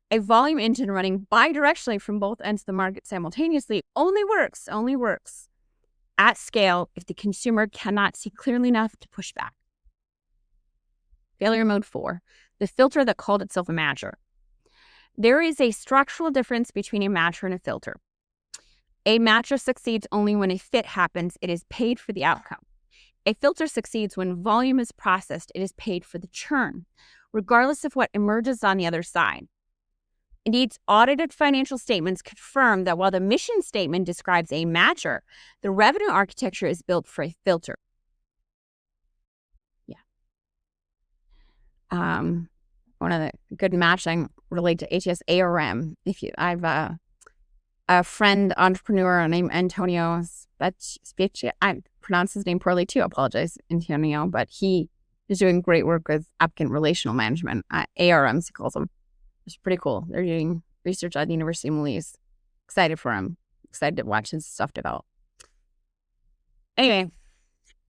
a volume engine running bidirectionally from both ends of the market simultaneously only works at scale if the consumer cannot see clearly enough to push back. Failure mode 4, the filter that called itself a matcher. There is a structural difference between a matcher and a filter. A matcher succeeds only when a fit happens. It is paid for the outcome. A filter succeeds when volume is processed. It is paid for the churn, regardless of what emerges on the other side. Indeed's audited financial statements confirm that while the mission statement describes a matcher, the revenue architecture is built for a filter. One of the good matching related to ATS ARM. I've a friend entrepreneur named Antonio Specchi. I pronounce his name poorly too. I apologize, Antonio, but he is doing great work with applicant relational management. ARMs, he calls them. It's pretty cool. They're doing research at the University of Molise. Excited for him. Excited to watch his stuff develop. Anyway,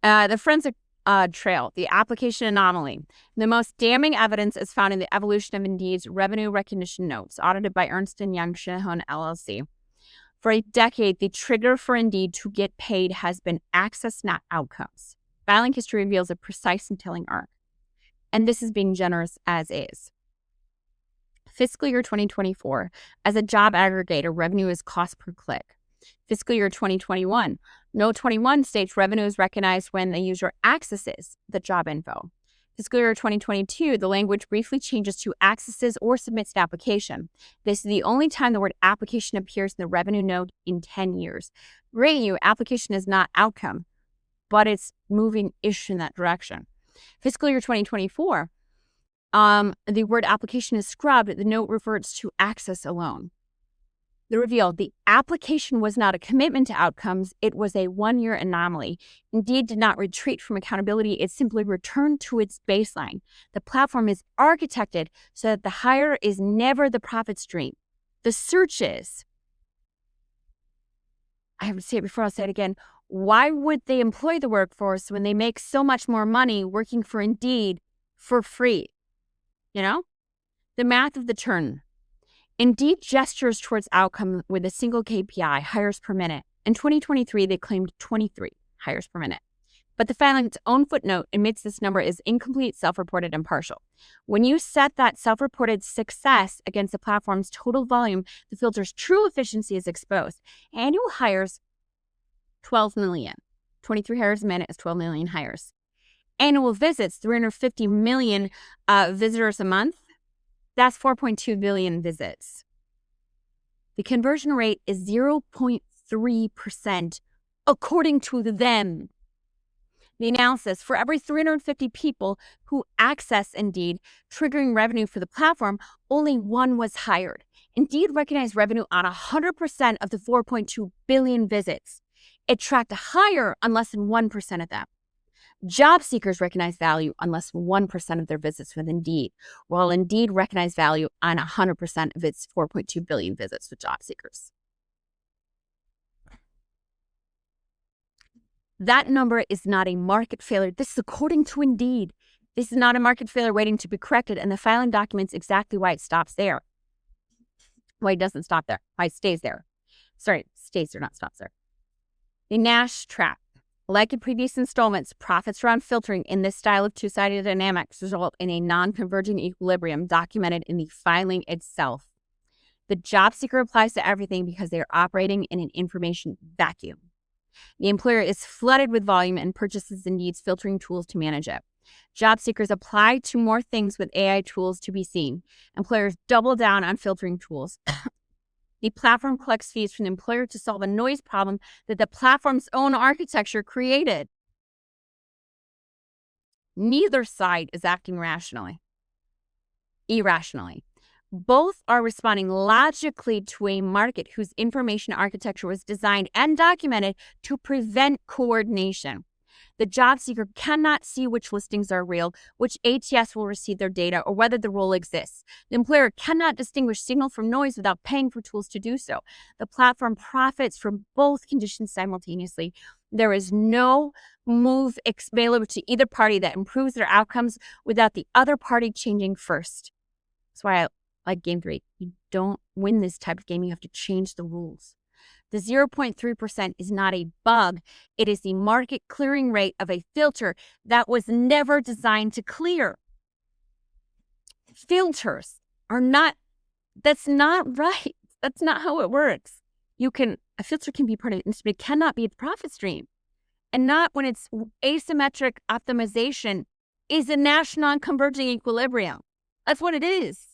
the forensic trail, the application anomaly. The most damning evidence is found in the evolution of Indeed's revenue recognition notes, audited by Ernst & Young Shihun LLC. For a decade, the trigger for Indeed to get paid has been access, not outcomes. Filing history reveals a precise and telling arc. And this is being generous as is. Fiscal year 2024, as a job aggregator, revenue is cost per click. Fiscal year 2021, Note 21 states revenue is recognized when the user accesses the job info. Fiscal year 2022, the language briefly changes to accesses or submits an application. This is the only time the word application appears in the revenue note in 10 years. Granting you, application is not outcome, but it's moving-ish in that direction. Fiscal year 2024, the word application is scrubbed. The note reverts to access alone. The reveal, the application was not a commitment to outcomes. It was a one-year anomaly. Indeed did not retreat from accountability. It simply returned to its baseline. The platform is architected so that the hire is never the profit stream. The search is. I have to say it before, I'll say it again. Why would they employ the workforce when they make so much more money working for Indeed for free? You know? The math of the churn. Indeed gestures towards outcome with a single KPI, hires per minute. In 2023, they claimed 23 hires per minute. But the filing's own footnote admits this number is incomplete, self-reported, and partial. When you set that self-reported success against the platform's total volume, the filter's true efficiency is exposed. Annual hires, 12 million. 23 hires a minute is 12 million hires. Annual visits, 350 million visitors a month. That's 4.2 billion visits. The conversion rate is 0.3%, according to them. The analysis, for every 350 people who access Indeed, triggering revenue for the platform, only one was hired. Indeed recognized revenue on 100% of the 4.2 billion visits. It tracked higher on less than 1% of them. Job seekers recognize value on less than 1% of their visits with Indeed, while Indeed recognized value on 100% of its 4.2 billion visits with job seekers. That number is not a market failure. This is according to Indeed. This is not a market failure waiting to be corrected, and the filing documents exactly why it stops there. Why it doesn't stop there. Why it stays there. Sorry, stays there, not stops there. The Nash trap. Like in previous installments, profits around filtering in this style of two-sided dynamics result in a non-converging equilibrium documented in the filing itself. The job seeker applies to everything because they are operating in an information vacuum. The employer is flooded with volume and purchases Indeed's filtering tools to manage it. Job seekers apply to more things with AI tools to be seen. Employers double down on filtering tools. The platform collects fees from the employer to solve a noise problem that the platform's own architecture created. Neither side is acting irrationally. Both are responding logically to a market whose information architecture was designed and documented to prevent coordination. The job seeker cannot see which listings are real, which ATS will receive their data, or whether the role exists. The employer cannot distinguish signal from noise without paying for tools to do so. The platform profits from both conditions simultaneously. There is no move available to either party that improves their outcomes without the other party changing first. That's why I like Game 3. You don't win this type of game. You have to change the rules. The 0.3% is not a bug. It is the market clearing rate of a filter that was never designed to clear. Filters are not, that's not right. That's not how it works. A filter can be part of it, but it cannot be the profit stream. And not when it's asymmetric optimization is a Nash non-converging equilibrium. That's what it is.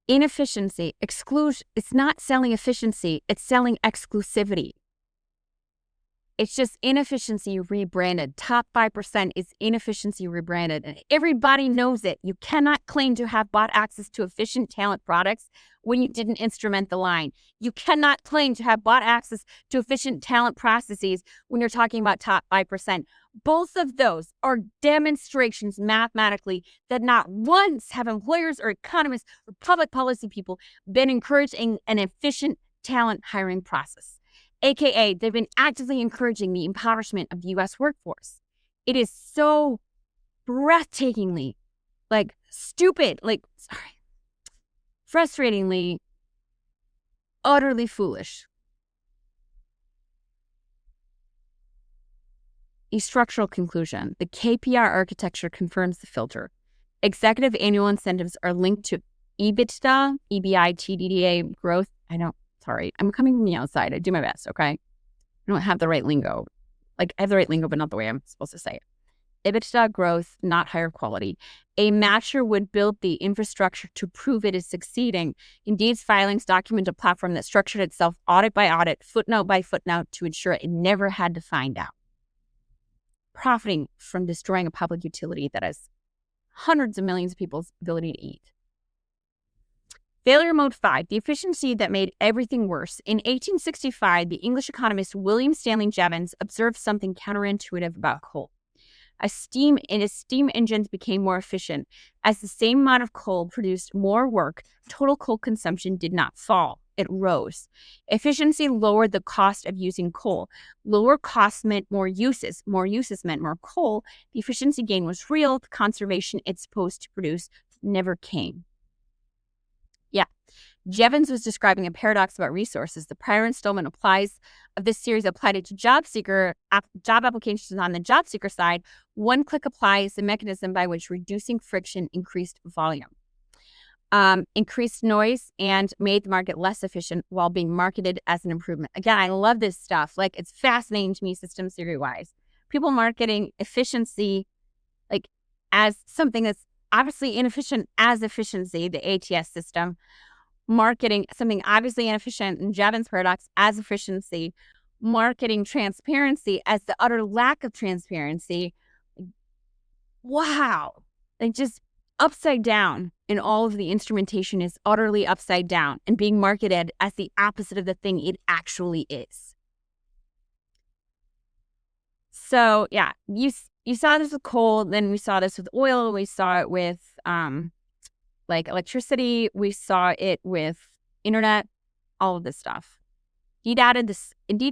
Inefficiency, exclusion. It's not selling efficiency, it's selling exclusivity. It's just inefficiency rebranded. Top 5% is inefficiency rebranded. And everybody knows it. You cannot claim to have bought access to efficient talent products when you didn't instrument the line. You cannot claim to have bought access to efficient talent processes when you're talking about top 5%. Both of those are demonstrations mathematically that not once have employers or economists or public policy people been encouraging an efficient talent hiring process. AKA, they've been actively encouraging the impoverishment of the U.S. workforce. It is so breathtakingly, frustratingly, utterly foolish. A structural conclusion. The KPI architecture confirms the filter. Executive annual incentives are linked to EBITDA, EBITDA growth. I'm coming from the outside. I do my best, okay? I don't have the right lingo. I have the right lingo, but not the way I'm supposed to say it. EBITDA growth, not higher quality. A matcher would build the infrastructure to prove it is succeeding. Indeed's filings document a platform that structured itself audit by audit, footnote by footnote to ensure it never had to find out. Profiting from destroying a public utility that has hundreds of millions of people's ability to eat. Failure mode 5, the efficiency that made everything worse. In 1865, the English economist William Stanley Jevons observed something counterintuitive about coal. As steam engines became more efficient, as the same amount of coal produced more work, total coal consumption did not fall. it rose. Efficiency lowered the cost of using coal. Lower costs meant more uses. More uses meant more coal. The efficiency gain was real. The conservation it's supposed to produce never came. Yeah. Jevons was describing a paradox about resources. The prior installment of this series applied it to job applications on the job seeker side. One-click apply is the mechanism by which reducing friction increased volume, increased noise, and made the market less efficient while being marketed as an improvement. Again, I love this stuff. Like, it's fascinating to me, systems theory-wise. People marketing efficiency like as something that's obviously inefficient as efficiency, the ATS system. Marketing something obviously inefficient in Jevons paradox as efficiency, marketing transparency as the utter lack of transparency. Wow. Like, just upside down, and all of the instrumentation is utterly upside down and being marketed as the opposite of the thing it actually is. So yeah, you saw this with coal, then we saw this with oil, we saw it with like electricity, we saw it with internet, all of this stuff. Indeed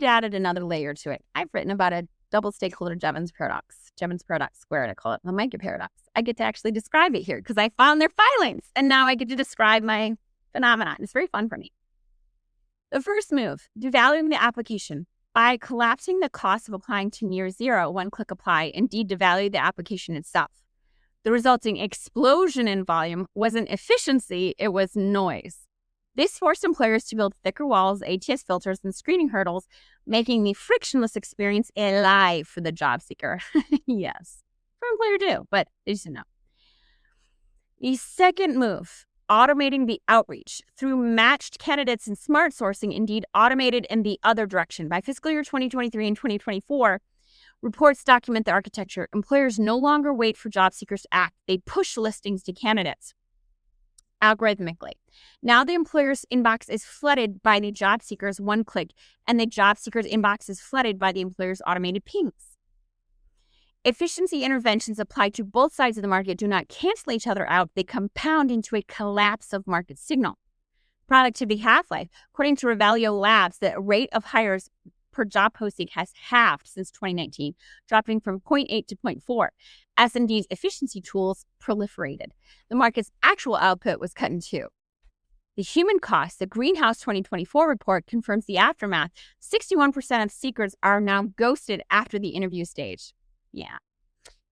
added another layer to it. I've written about a double stakeholder Jevons paradox squared, I call it the Micah paradox. I get to actually describe it here because I found their filings, and now I get to describe my phenomenon. It's very fun for me. The first move, devaluing the application. By collapsing the cost of applying to near zero, one-click apply, Indeed devalued the application itself. The resulting explosion in volume wasn't efficiency, it was noise. This forced employers to build thicker walls, ATS filters, and screening hurdles, making the frictionless experience a lie for the job seeker. Yes, for employer too, but they just didn't know. The second move, automating the outreach. Through matched candidates and smart sourcing, Indeed automated in the other direction. By fiscal year 2023 and 2024, reports document the architecture. Employers no longer wait for job seekers to act. They push listings to candidates algorithmically. Now the employer's inbox is flooded by the job seeker's one click, and the job seeker's inbox is flooded by the employer's automated pings. Efficiency interventions applied to both sides of the market do not cancel each other out. They compound into a collapse of market signal. Productivity half-life. According to Revalio Labs, the rate of hires per job posting has halved since 2019, dropping from 0.8 to 0.4. As Indeed's efficiency tools proliferated, the market's actual output was cut in two. The human cost, the Greenhouse 2024 report confirms the aftermath. 61% of seekers are now ghosted after the interview stage. Yeah.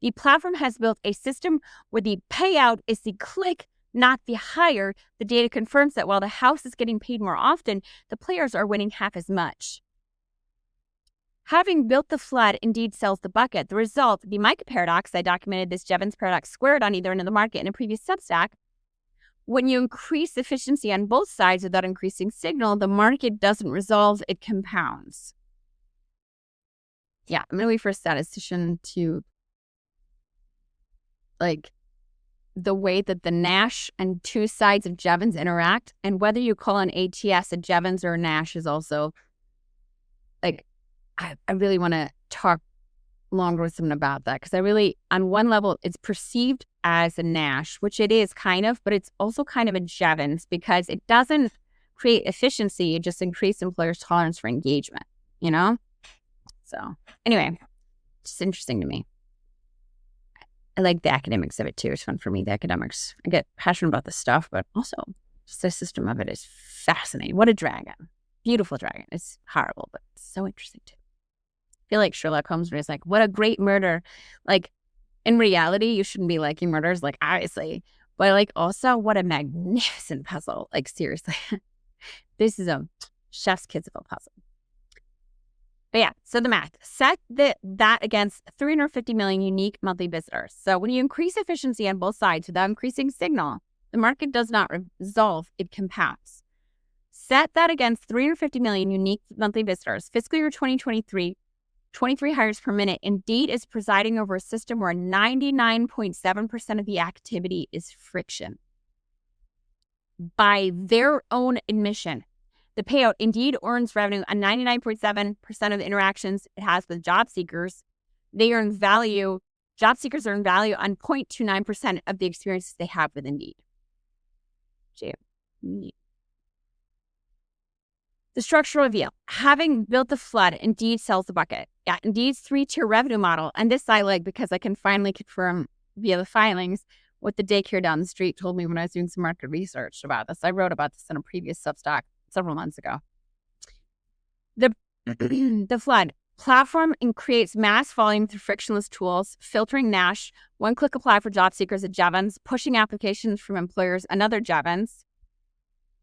The platform has built a system where the payout is the click, not the hire. The data confirms that while the house is getting paid more often, the players are winning half as much. Having built the flood, Indeed sells the bucket. The result, the Micah paradox, I documented this Jevons paradox squared on either end of the market in a previous Substack. When you increase efficiency on both sides without increasing signal, the market doesn't resolve, it compounds. Yeah, I'm going to wait for a statistician to, like, the way that the Nash and two sides of Jevons interact, and whether you call an ATS a Jevons or a Nash is also, like, I really want to talk longer with someone about that, because I really, on one level, it's perceived as a Nash, which it is kind of, but it's also kind of a Jevons because it doesn't create efficiency, it just increases employers' tolerance for engagement, you know? So anyway, it's interesting to me. I like the academics of it too. It's fun for me, the academics. I get passionate about this stuff, but also just the system of it is fascinating. What a dragon. Beautiful dragon. It's horrible, but it's so interesting too. I feel like Sherlock Holmes was like, what a great murder. Like, in reality, you shouldn't be liking murders, like, obviously. But, like, also, what a magnificent puzzle. Like, seriously. This is a chef's kiss of a puzzle. But yeah, so the math. Set that against 350 million unique monthly visitors. So when you increase efficiency on both sides without increasing signal, the market does not resolve, it compounds. Set that against 350 million unique monthly visitors. Fiscal year 2023, 23 hires per minute. Indeed is presiding over a system where 99.7% of the activity is friction. By their own admission, the payout, Indeed earns revenue on 99.7% of the interactions it has with job seekers. They earn value. Job seekers earn value on 0.29% of the experiences they have with Indeed. The structural reveal. Having built the flood, Indeed sells the bucket. Yeah, Indeed's 3-tier revenue model. And this I like because I can finally confirm via the filings what the daycare down the street told me when I was doing some market research about this. I wrote about this in a previous Substack several months ago. The flood. Platform and creates mass volume through frictionless tools, filtering Nash, one-click apply for job seekers at Jevons, pushing applications from employers, another Jevons,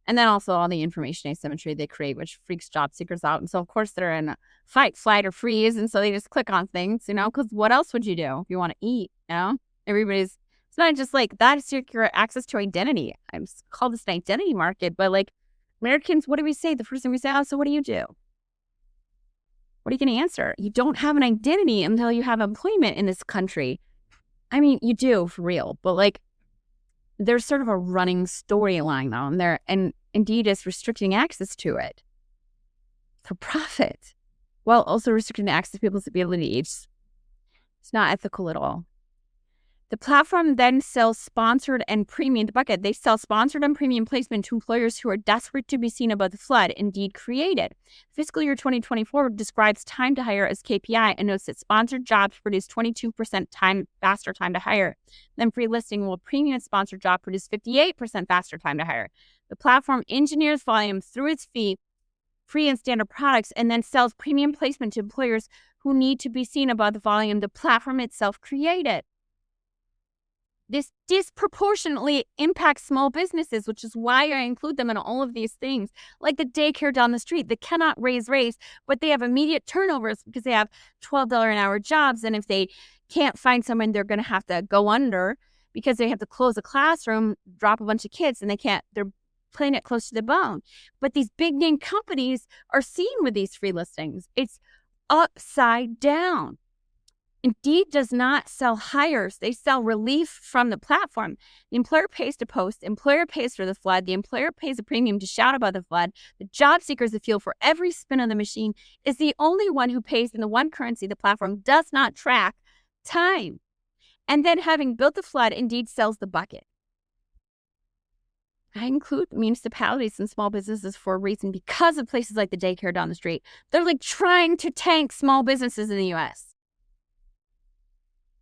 and then also all the information asymmetry they create, which freaks job seekers out. And so, of course, they're in fight, flight, or freeze, and so they just click on things, because what else would you do if you want to eat, It's not just like that is your access to identity. I call this an identity market, but like Americans, what do we say? The first thing we say, oh, so what do you do? What are you going to answer? You don't have an identity until you have employment in this country. I mean, you do for real, but like there's sort of a running storyline on there, and Indeed is restricting access to it for profit while also restricting access to people's abilities. It's not ethical at all. The platform then sells sponsored and premium, the bucket. They sell sponsored and premium placement to employers who are desperate to be seen above the flood Indeed created. Fiscal year 2024 describes time to hire as KPI and notes that sponsored jobs produce 22% faster time to hire than free listing, while premium sponsored job produce 58% faster time to hire. The platform engineers volume through its free and standard products, and then sells premium placement to employers who need to be seen above the volume the platform itself created. This disproportionately impacts small businesses, which is why I include them in all of these things, like the daycare down the street. They cannot raise rates, but they have immediate turnovers because they have $12 an hour jobs. And if they can't find someone, they're going to have to go under because they have to close a classroom, drop a bunch of kids, and they're playing it close to the bone. But these big name companies are seen with these free listings. It's upside down. Indeed does not sell hires. They sell relief from the platform. The employer pays to post. The employer pays for the flood. The employer pays a premium to shout about the flood. The job seeker is the fuel for every spin of the machine, is the only one who pays in the one currency the platform does not track: time. And then, having built the flood, Indeed sells the bucket. I include municipalities and small businesses for a reason, because of places like the daycare down the street. They're like trying to tank small businesses in the U.S.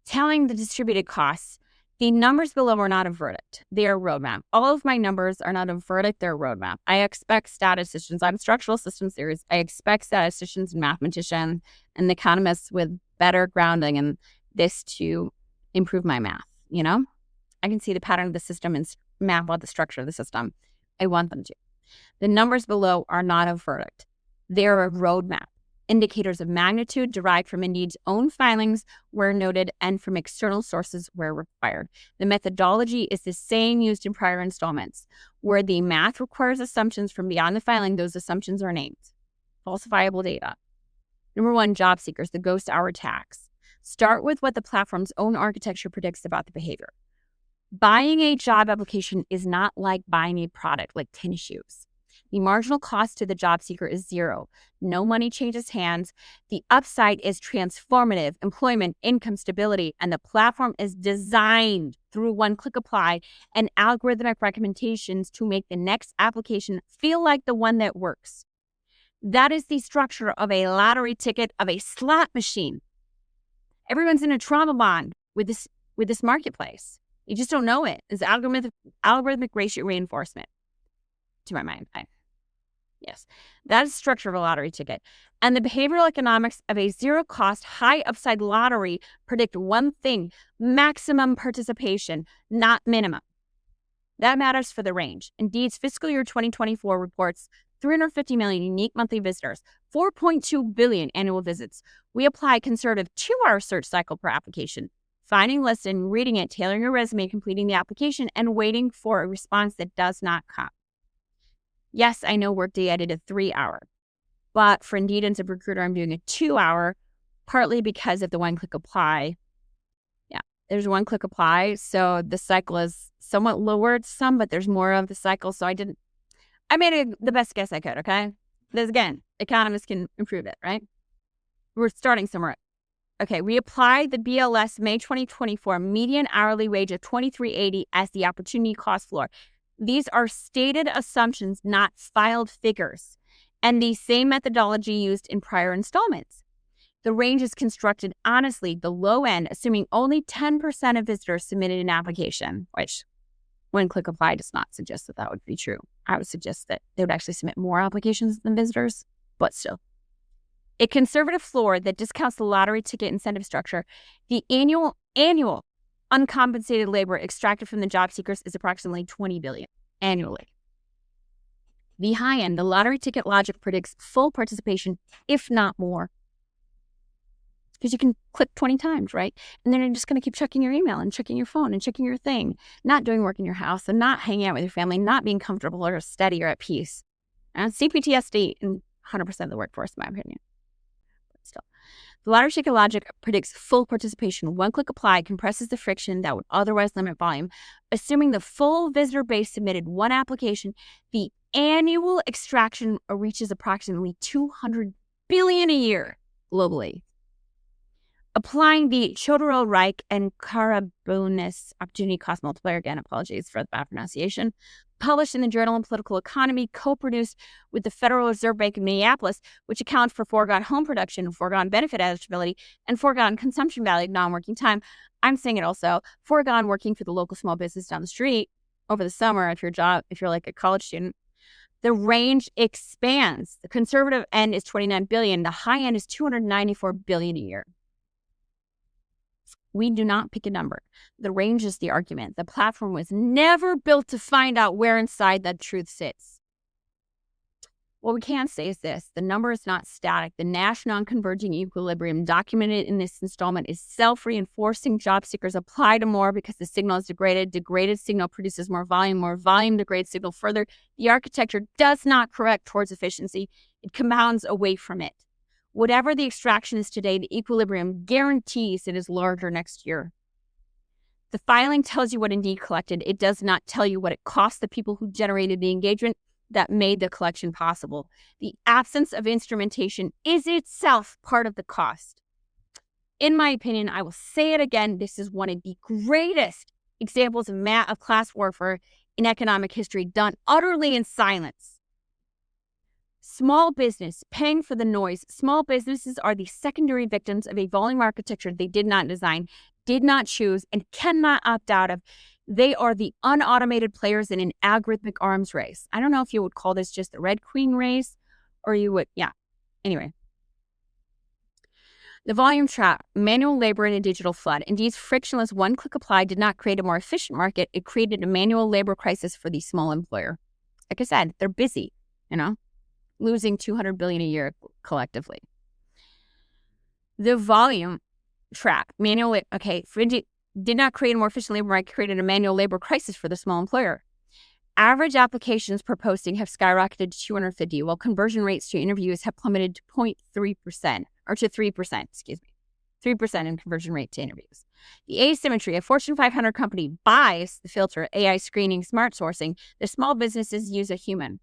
Telling the distributed costs, the numbers below are not a verdict. They are a roadmap. All of my numbers are not a verdict, they're a roadmap. I expect statisticians, I'm structural systems theories, I expect statisticians and mathematicians and economists with better grounding in this to improve my math, I can see the pattern of the system and map out the structure of the system. I want them to. The numbers below are not a verdict. They're a roadmap. Indicators of magnitude derived from Indeed's own filings where noted and from external sources where required. The methodology is the same used in prior installments. Where the math requires assumptions from beyond the filing, those assumptions are named. Falsifiable data. Number 1, job seekers, the ghost hour tax. Start with what the platform's own architecture predicts about the behavior. Buying a job application is not like buying a product like tennis shoes. The marginal cost to the job seeker is zero. No money changes hands. The upside is transformative employment, income stability, and the platform is designed through one-click apply and algorithmic recommendations to make the next application feel like the one that works. That is the structure of a lottery ticket, of a slot machine. Everyone's in a trauma bond with this marketplace. You just don't know it. It's algorithmic ratio reinforcement, to my mind. Yes, that is the structure of a lottery ticket. And the behavioral economics of a zero-cost, high-upside lottery predict one thing: maximum participation, not minimum. That matters for the range. Indeed's fiscal year 2024 reports 350 million unique monthly visitors, 4.2 billion annual visits. We apply a conservative 2-hour search cycle per application. Finding, listing, reading it, tailoring your resume, completing the application, and waiting for a response that does not come. Yes, I know Workday added a 3-hour, but for Indeed and ZipRecruiter, I'm doing a 2-hour, partly because of the one-click apply. Yeah, there's a one-click apply, so the cycle is somewhat lowered some, but there's more of the cycle, so I made the best guess I could, okay? This, again, economists can improve it, right? We're starting somewhere. Okay, we applied the BLS May 2024 median hourly wage of $23.80 as the opportunity cost floor. These are stated assumptions, not filed figures. and the same methodology used in prior installments. The range is constructed honestly, the low end, assuming only 10% of visitors submitted an application, which when click apply does not suggest that would be true. I would suggest that they would actually submit more applications than visitors, but still. A conservative floor that discounts the lottery ticket incentive structure, the annual uncompensated labor extracted from the job seekers is approximately $20 billion annually. The high end, the lottery ticket logic predicts full participation, if not more. Because you can click 20 times, right? And then you're just going to keep checking your email and checking your phone and checking your thing, not doing work in your house and not hanging out with your family, not being comfortable or steady or at peace. And CPTSD in 100% of the workforce, in my opinion. But still, the lottery ticket logic predicts full participation. One click apply compresses the friction that would otherwise limit volume. Assuming the full visitor base submitted one application, the annual extraction reaches approximately $200 billion a year globally. Applying the Chodorov-Reich and Karabunis opportunity cost multiplier, again, apologies for the bad pronunciation, published in the Journal of Political Economy, co-produced with the Federal Reserve Bank of Minneapolis, which accounts for foregone home production, foregone benefit eligibility, and foregone consumption value, non-working time. I'm saying it also, foregone working for the local small business down the street over the summer if you're like a college student. The range expands. The conservative end is $29 billion. The high end is $294 billion a year. We do not pick a number. The range is the argument. The platform was never built to find out where inside that truth sits. What we can say is this: the number is not static. The Nash non-converging equilibrium documented in this installment is self-reinforcing. Job seekers apply to more because the signal is degraded. Degraded signal produces more volume degrades signal further. The architecture does not correct towards efficiency. It compounds away from it. Whatever the extraction is today, the equilibrium guarantees it is larger next year. The filing tells you what Indeed collected. It does not tell you what it cost the people who generated the engagement that made the collection possible. The absence of instrumentation is itself part of the cost. In my opinion, I will say it again, this is one of the greatest examples of class warfare in economic history, done utterly in silence. Small business paying for the noise. Small businesses are the secondary victims of a volume architecture they did not design, did not choose, and cannot opt out of. They are the unautomated players in an algorithmic arms race. I don't know if you would call this just the Red Queen race, or you would, yeah. Anyway. The volume trap, manual labor in a digital flood. Indeed's frictionless one-click apply did not create a more efficient market. It created a manual labor crisis for the small employer. Like I said, they're busy, losing $200 billion a year collectively. The volume trap, did not create a more efficient labor market, created a manual labor crisis for the small employer. Average applications per posting have skyrocketed to 250, while conversion rates to interviews have plummeted to 0.3%, or to 3%, 3% in conversion rate to interviews. The asymmetry, a Fortune 500 company buys the filter, AI screening, smart sourcing. The small businesses use a human.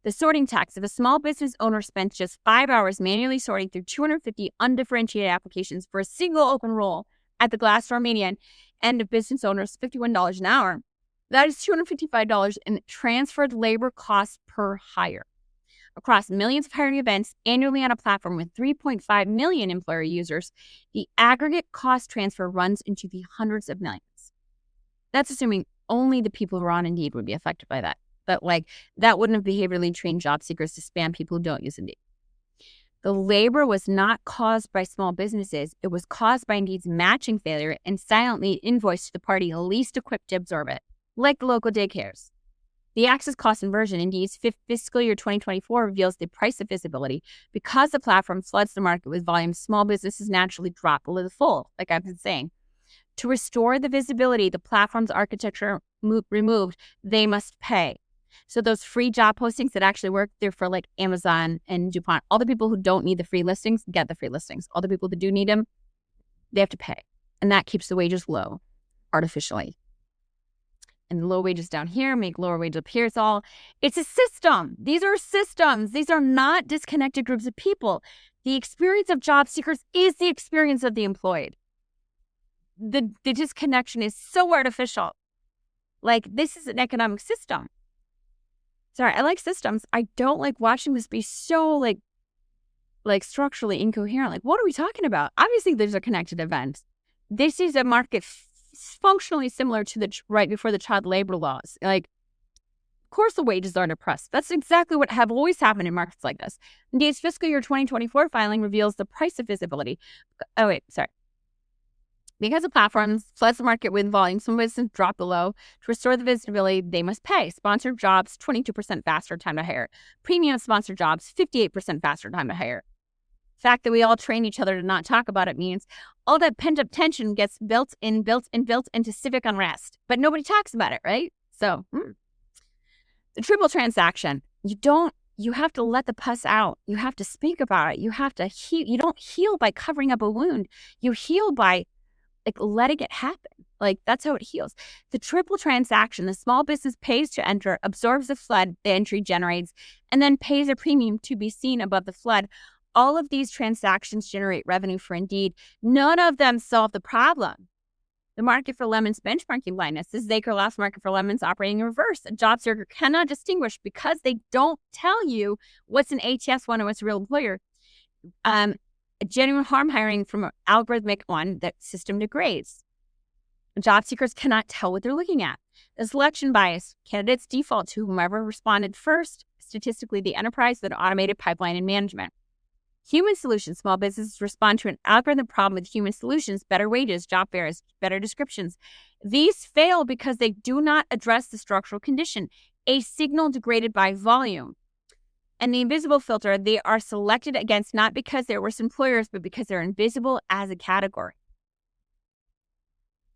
The sorting tax, if a small business owner spent just 5 hours manually sorting through 250 undifferentiated applications for a single open role at the Glassdoor median end of business owners $51 an hour, that is $255 in transferred labor costs per hire. Across millions of hiring events annually on a platform with 3.5 million employer users, the aggregate cost transfer runs into the hundreds of millions. That's assuming only the people who are on Indeed would be affected by that. But that wouldn't have behaviorally trained job seekers to spam people who don't use Indeed. The labor was not caused by small businesses. It was caused by Indeed's matching failure and silently invoiced to the party least equipped to absorb it, like the local daycares. The access cost inversion, Indeed's fiscal year 2024, reveals the price of visibility. Because the platform floods the market with volume, small businesses naturally drop below the fold, like I've been saying. To restore the visibility the platform's architecture removed, they must pay. So those free job postings that actually work, they're for like Amazon and DuPont. All the people who don't need the free listings get the free listings. All the people that do need them, they have to pay. And that keeps the wages low artificially. And the low wages down here make lower wages up here. It's a system. These are systems. These are not disconnected groups of people. The experience of job seekers is the experience of the employed. The disconnection is so artificial. Like, this is an economic system. sorry, I like systems. I don't like watching this be so like structurally incoherent. Like, what are we talking about? Obviously, there's a connected event. This is a market functionally similar to the right before the child labor laws. Like, of course, the wages are depressed. That's exactly what have always happened in markets like this. Indeed's fiscal year 2024 filing reveals the price of visibility. Oh, wait, sorry. Because the platforms floods the market with volume, some businesses drop below. To restore the visibility, they must pay. Sponsored jobs, 22% faster time to hire. Premium sponsored jobs, 58% faster time to hire. The fact that we all train each other to not talk about it means all that pent-up tension gets built into civic unrest. But nobody talks about it, right? So, the triple transaction, you have to let the pus out. You have to speak about it. You have to heal. You don't heal by covering up a wound. You heal by letting it happen. That's how it heals. The triple transaction, the small business pays to enter, absorbs the flood the entry generates, and then pays a premium to be seen above the flood. All of these transactions generate revenue for Indeed. None of them solve the problem. The market for lemons benchmarking blindness. This is Acre Loss market for lemons operating in reverse. A job seeker cannot distinguish because they don't tell you what's an ATS one and what's a real employer. A genuine harm hiring from an algorithmic one that system degrades. Job seekers cannot tell what they're looking at. The selection bias. Candidates default to whomever responded first, statistically the enterprise, then automated pipeline and management. Human solutions. Small businesses respond to an algorithm problem with human solutions, better wages, job fairs, better descriptions. These fail because they do not address the structural condition, a signal degraded by volume. And the invisible filter, they are selected against not because they're worse employers, but because they're invisible as a category.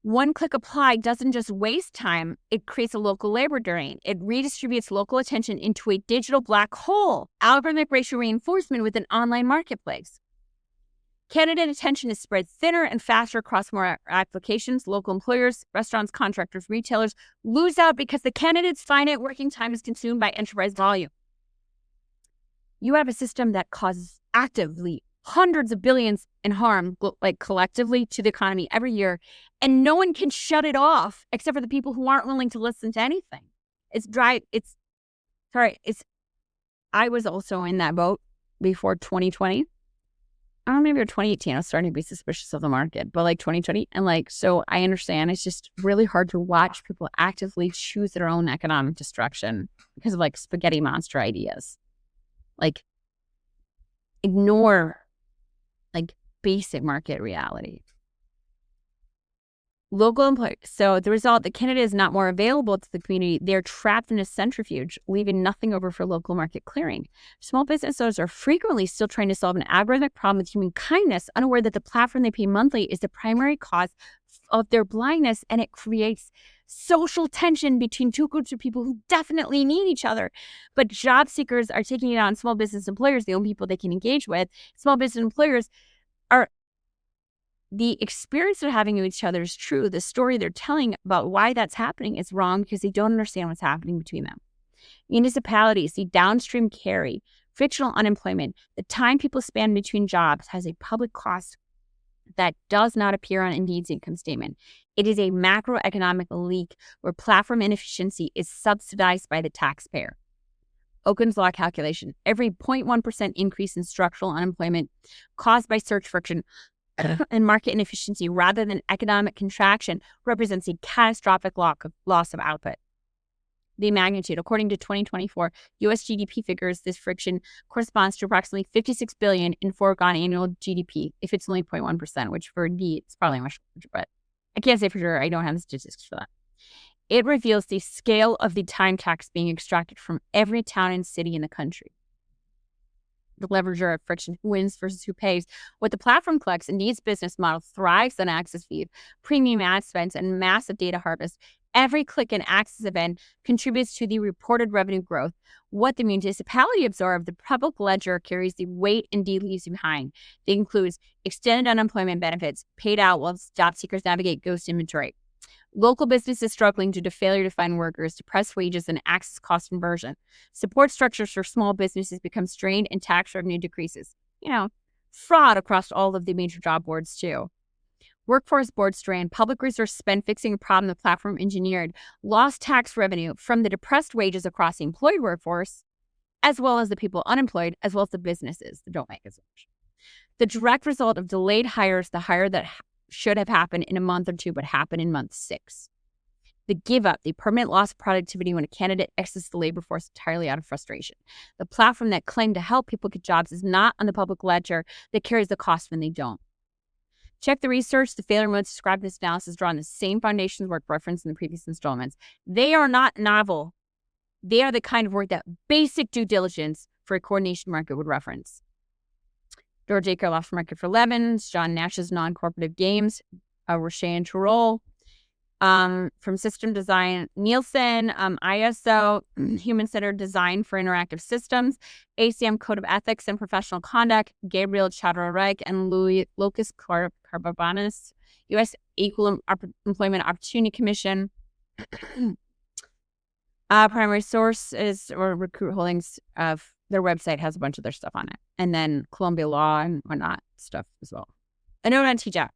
One-click apply doesn't just waste time, it creates a local labor drain. It redistributes local attention into a digital black hole, algorithmic racial reinforcement with an online marketplace. Candidate attention is spread thinner and faster across more applications. Local employers, restaurants, contractors, retailers lose out because the candidate's finite working time is consumed by enterprise volume. You have a system that causes actively hundreds of billions in harm, collectively to the economy every year, and no one can shut it off except for the people who aren't willing to listen to anything. I was also in that boat before 2020. I don't know, maybe 2018, I was starting to be suspicious of the market, but 2020, and so I understand it's just really hard to watch people actively choose their own economic destruction because of spaghetti monster ideas. Ignore basic market reality. Local employers. So the result, the candidate is not more available to the community. They're trapped in a centrifuge, leaving nothing over for local market clearing. Small business owners are frequently still trying to solve an algorithmic problem with human kindness, unaware that the platform they pay monthly is the primary cause of their blindness, and it creates social tension between two groups of people who definitely need each other. But job seekers are taking it on small business employers, the only people they can engage with. Small business employers are, the experience they're having with each other is true. The story they're telling about why that's happening is wrong because they don't understand what's happening between them. Municipalities, the downstream carry, frictional unemployment, the time people spend between jobs has a public cost that does not appear on Indeed's income statement. It is a macroeconomic leak where platform inefficiency is subsidized by the taxpayer. Okun's law calculation. Every 0.1% increase in structural unemployment caused by search friction and market inefficiency rather than economic contraction represents a catastrophic loss of output. The magnitude, according to 2024 U.S. GDP figures, this friction corresponds to approximately $56 billion in foregone annual GDP, if it's only 0.1%, which for Indeed, it's probably much larger, but I can't say for sure. I don't have the statistics for that. It reveals the scale of the time tax being extracted from every town and city in the country. The leverager of friction, who wins versus who pays. What the platform collects, Indeed's business model thrives on access feed, premium ad spends, and massive data harvest. Every click and access event contributes to the reported revenue growth. What the municipality absorbed, the public ledger carries the weight Indeed leaves behind. It includes extended unemployment benefits paid out while job seekers navigate ghost inventory. Local businesses struggling due to failure to find workers, depressed wages, and access cost conversion. Support structures for small businesses become strained and tax revenue decreases. Fraud across all of the major job boards too. Workforce board strain, public resource spent fixing a problem the platform engineered, lost tax revenue from the depressed wages across the employed workforce, as well as the people unemployed, as well as the businesses that don't make as much. The direct result of delayed hires, the hire that should have happened in a month or two but happened in month 6. The give up, the permanent loss of productivity when a candidate exits the labor force entirely out of frustration. The platform that claimed to help people get jobs is not on the public ledger that carries the cost when they don't. Check the research. The failure modes described in this analysis draw on the same foundations work referenced in the previous installments. They are not novel. They are the kind of work that basic due diligence for a coordination market would reference. George Aker, Law for Market for Lemons, John Nash's Non-Corporative Games, Rochelle Turol, from System Design, Nielsen, ISO, Human-Centered Design for Interactive Systems, ACM Code of Ethics and Professional Conduct, Gabriel Chaudhary and Lucas Carbabanis, U.S. Equal Employment Opportunity Commission. Primary source is or Recruit Holdings of their website has a bunch of their stuff on it. And then Columbia Law and whatnot stuff as well. A note on TJAP.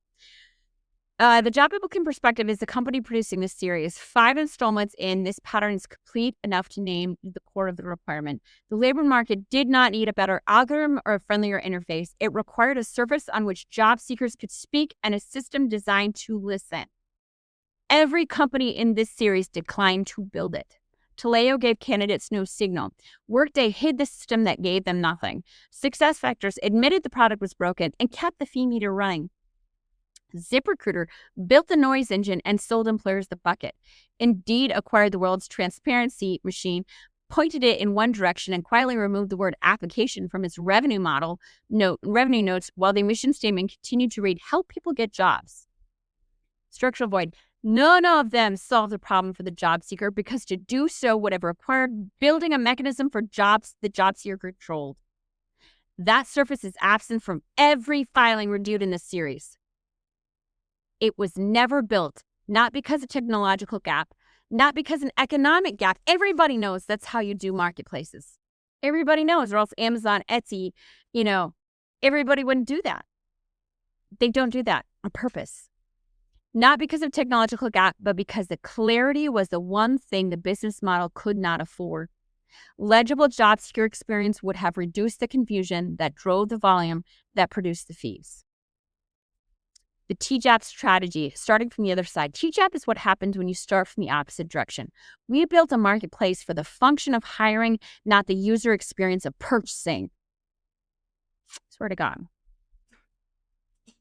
The Job Applicant Perspective is the company producing this series. 5 installments in, this pattern is complete enough to name the core of the requirement. The labor market did not need a better algorithm or a friendlier interface. It required a surface on which job seekers could speak and a system designed to listen. Every company in this series declined to build it. Taleo gave candidates no signal. Workday hid the system that gave them nothing. SuccessFactors admitted the product was broken and kept the fee meter running. ZipRecruiter built the noise engine and sold employers the bucket. Indeed acquired the world's transparency machine, pointed it in one direction, and quietly removed the word application from its revenue notes, while the mission statement continued to read, help people get jobs. Structural void. None of them solved the problem for the job seeker because to do so would have required building a mechanism for jobs the job seeker controlled. That surface is absent from every filing reviewed in this series. It was never built, not because of technological gap, not because of an economic gap. Everybody knows that's how you do marketplaces. Everybody knows, or else Amazon, Etsy, everybody wouldn't do that. They don't do that on purpose. Not because of technological gap, but because the clarity was the one thing the business model could not afford. Legible job seeker experience would have reduced the confusion that drove the volume that produced the fees. The TJAP strategy, starting from the other side. TJAP is what happens when you start from the opposite direction. We built a marketplace for the function of hiring, not the user experience of purchasing. Swear to God.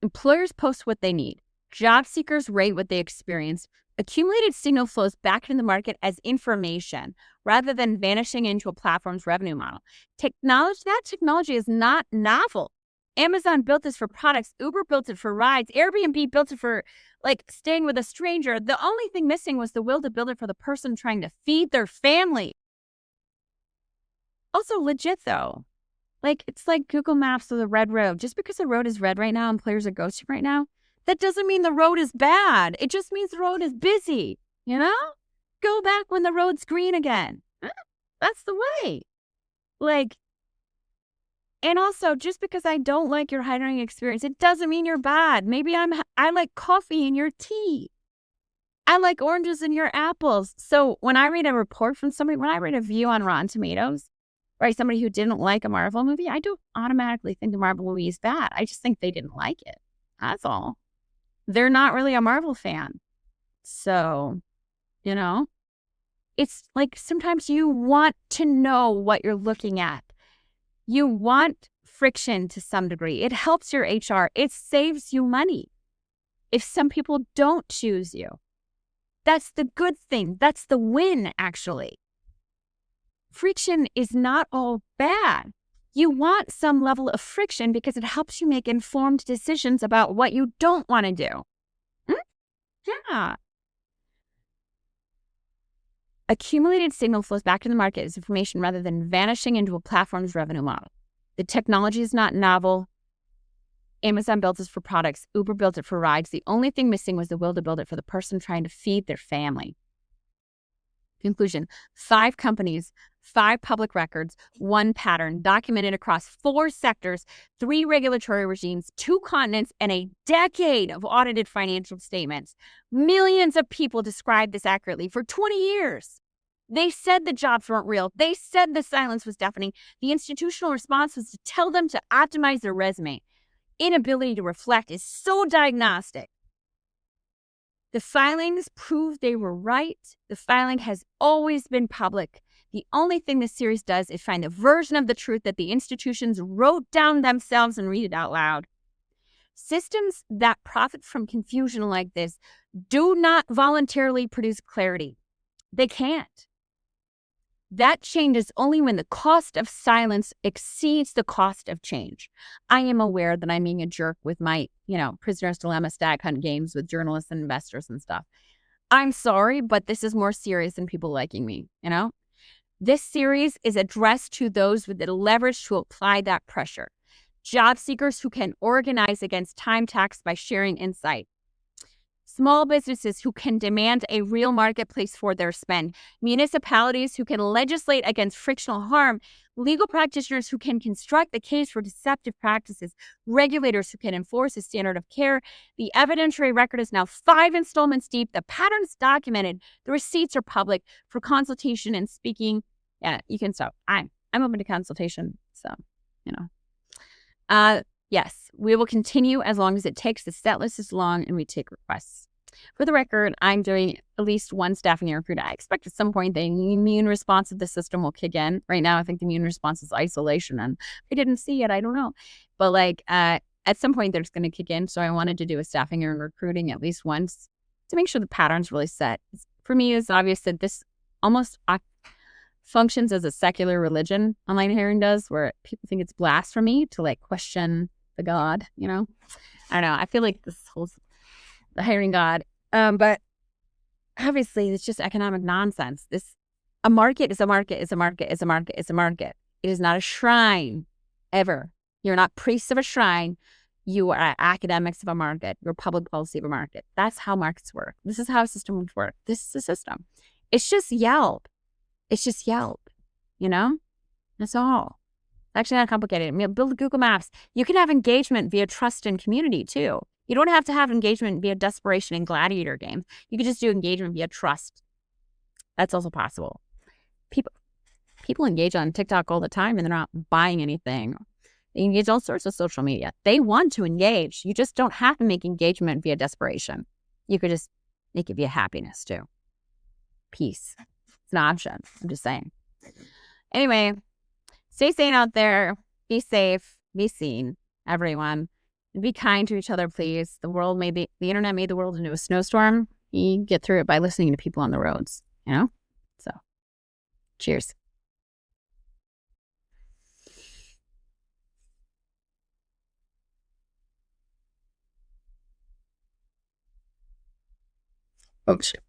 Employers post what they need. Job seekers rate what they experience. Accumulated signal flows back into the market as information rather than vanishing into a platform's revenue model. That technology is not novel. Amazon built this for products. Uber built it for rides. Airbnb built it for staying with a stranger. The only thing missing was the will to build it for the person trying to feed their family. Also legit though. It's like Google Maps or the red road. Just because the road is red right now and players are ghosting right now, that doesn't mean the road is bad. It just means the road is busy, Go back when the road's green again. That's the way. And also, just because I don't like your hiring experience, it doesn't mean you're bad. Maybe I like coffee in your tea. I like oranges in your apples. So when I read a report from somebody, when I read a view on Rotten Tomatoes, right, somebody who didn't like a Marvel movie, I don't automatically think the Marvel movie is bad. I just think they didn't like it. That's all. They're not really a Marvel fan. So, it's sometimes you want to know what you're looking at. You want friction to some degree. It helps your HR. It saves you money if some people don't choose you. That's the good thing. That's the win, actually. Friction is not all bad. You want some level of friction because it helps you make informed decisions about what you don't want to do. Yeah. Accumulated signal flows back to the market as information rather than vanishing into a platform's revenue model. The technology is not novel. Amazon built this for products. Uber built it for rides. The only thing missing was the will to build it for the person trying to feed their family. Conclusion: 5 companies, 5 public records, 1 pattern documented across 4 sectors, 3 regulatory regimes, 2 continents, and a decade of audited financial statements. Millions of people described this accurately for 20 years. They said the jobs weren't real. They said the silence was deafening. The institutional response was to tell them to optimize their resume. Inability to reflect is so diagnostic. The filings prove they were right. The filing has always been public. The only thing this series does is find a version of the truth that the institutions wrote down themselves and read it out loud. Systems that profit from confusion like this do not voluntarily produce clarity. They can't. That changes only when the cost of silence exceeds the cost of change. I am aware that I'm being a jerk with my, prisoner's dilemma stag hunt games with journalists and investors and stuff. I'm sorry, but this is more serious than people liking me, This series is addressed to those with the leverage to apply that pressure. Job seekers who can organize against time tax by sharing insight. Small businesses who can demand a real marketplace for their spend. Municipalities who can legislate against frictional harm. Legal practitioners who can construct the case for deceptive practices. Regulators who can enforce a standard of care. The evidentiary record is now 5 installments deep. The pattern's documented. The receipts are public. For consultation and speaking, yeah, you can stop. I'm open to consultation, so, Yes, we will continue as long as it takes. The set list is long and we take requests. For the record, I'm doing at least 1 staffing recruit. I expect at some point the immune response of the system will kick in. Right now, I think the immune response is isolation, and I didn't see it. I don't know. But at some point, they're just going to kick in. So I wanted to do a staffing and recruiting at least once to make sure the pattern's really set. For me, it's obvious that this almost functions as a secular religion, online hiring does, where people think it's blasphemy to question the God, I don't know. I feel like this whole the hiring God, but obviously it's just economic nonsense. A market is a market is a market is a market is a market. It is not a shrine, ever. You're not priests of a shrine. You are academics of a market. You're public policy of a market. That's how markets work. This is how systems work. This is a system. It's just Yelp. That's all. Actually not complicated. Build Google Maps. You can have engagement via trust and community too. You don't have to have engagement via desperation in gladiator games. You could just do engagement via trust. That's also possible. People engage on TikTok all the time and they're not buying anything. They engage all sorts of social media. They want to engage. You just don't have to make engagement via desperation. You could just make it via happiness too. Peace. It's an option. I'm just saying. Anyway, stay sane out there. Be safe. Be seen, everyone. And be kind to each other, please. The internet made the world into a snowstorm. You get through it by listening to people on the roads, So, cheers. Oh, shit.